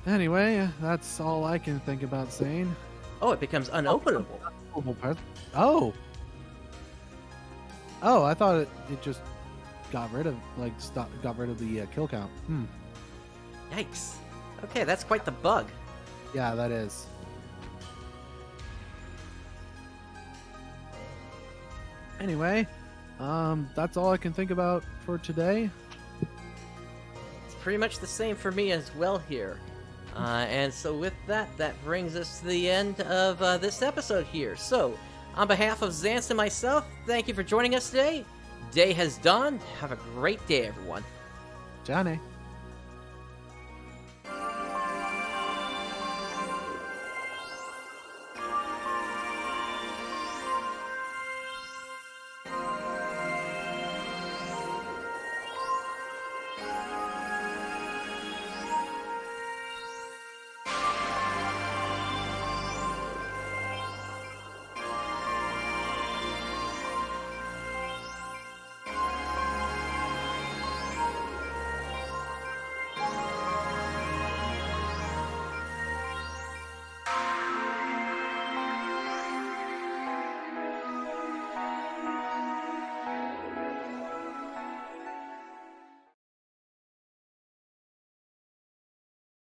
Anyway, that's all I can think about saying. Oh, it becomes unopenable. Oh. Oh, I thought it just got rid of the kill count. Yikes. Okay, that's quite the bug. Yeah, that is. Anyway, that's all I can think about for today. It's pretty much the same for me as well here. And so with that brings us to the end of this episode here. So, on behalf of Xance and myself, thank you for joining us today. Day has dawned. Have a great day, everyone. Johnny.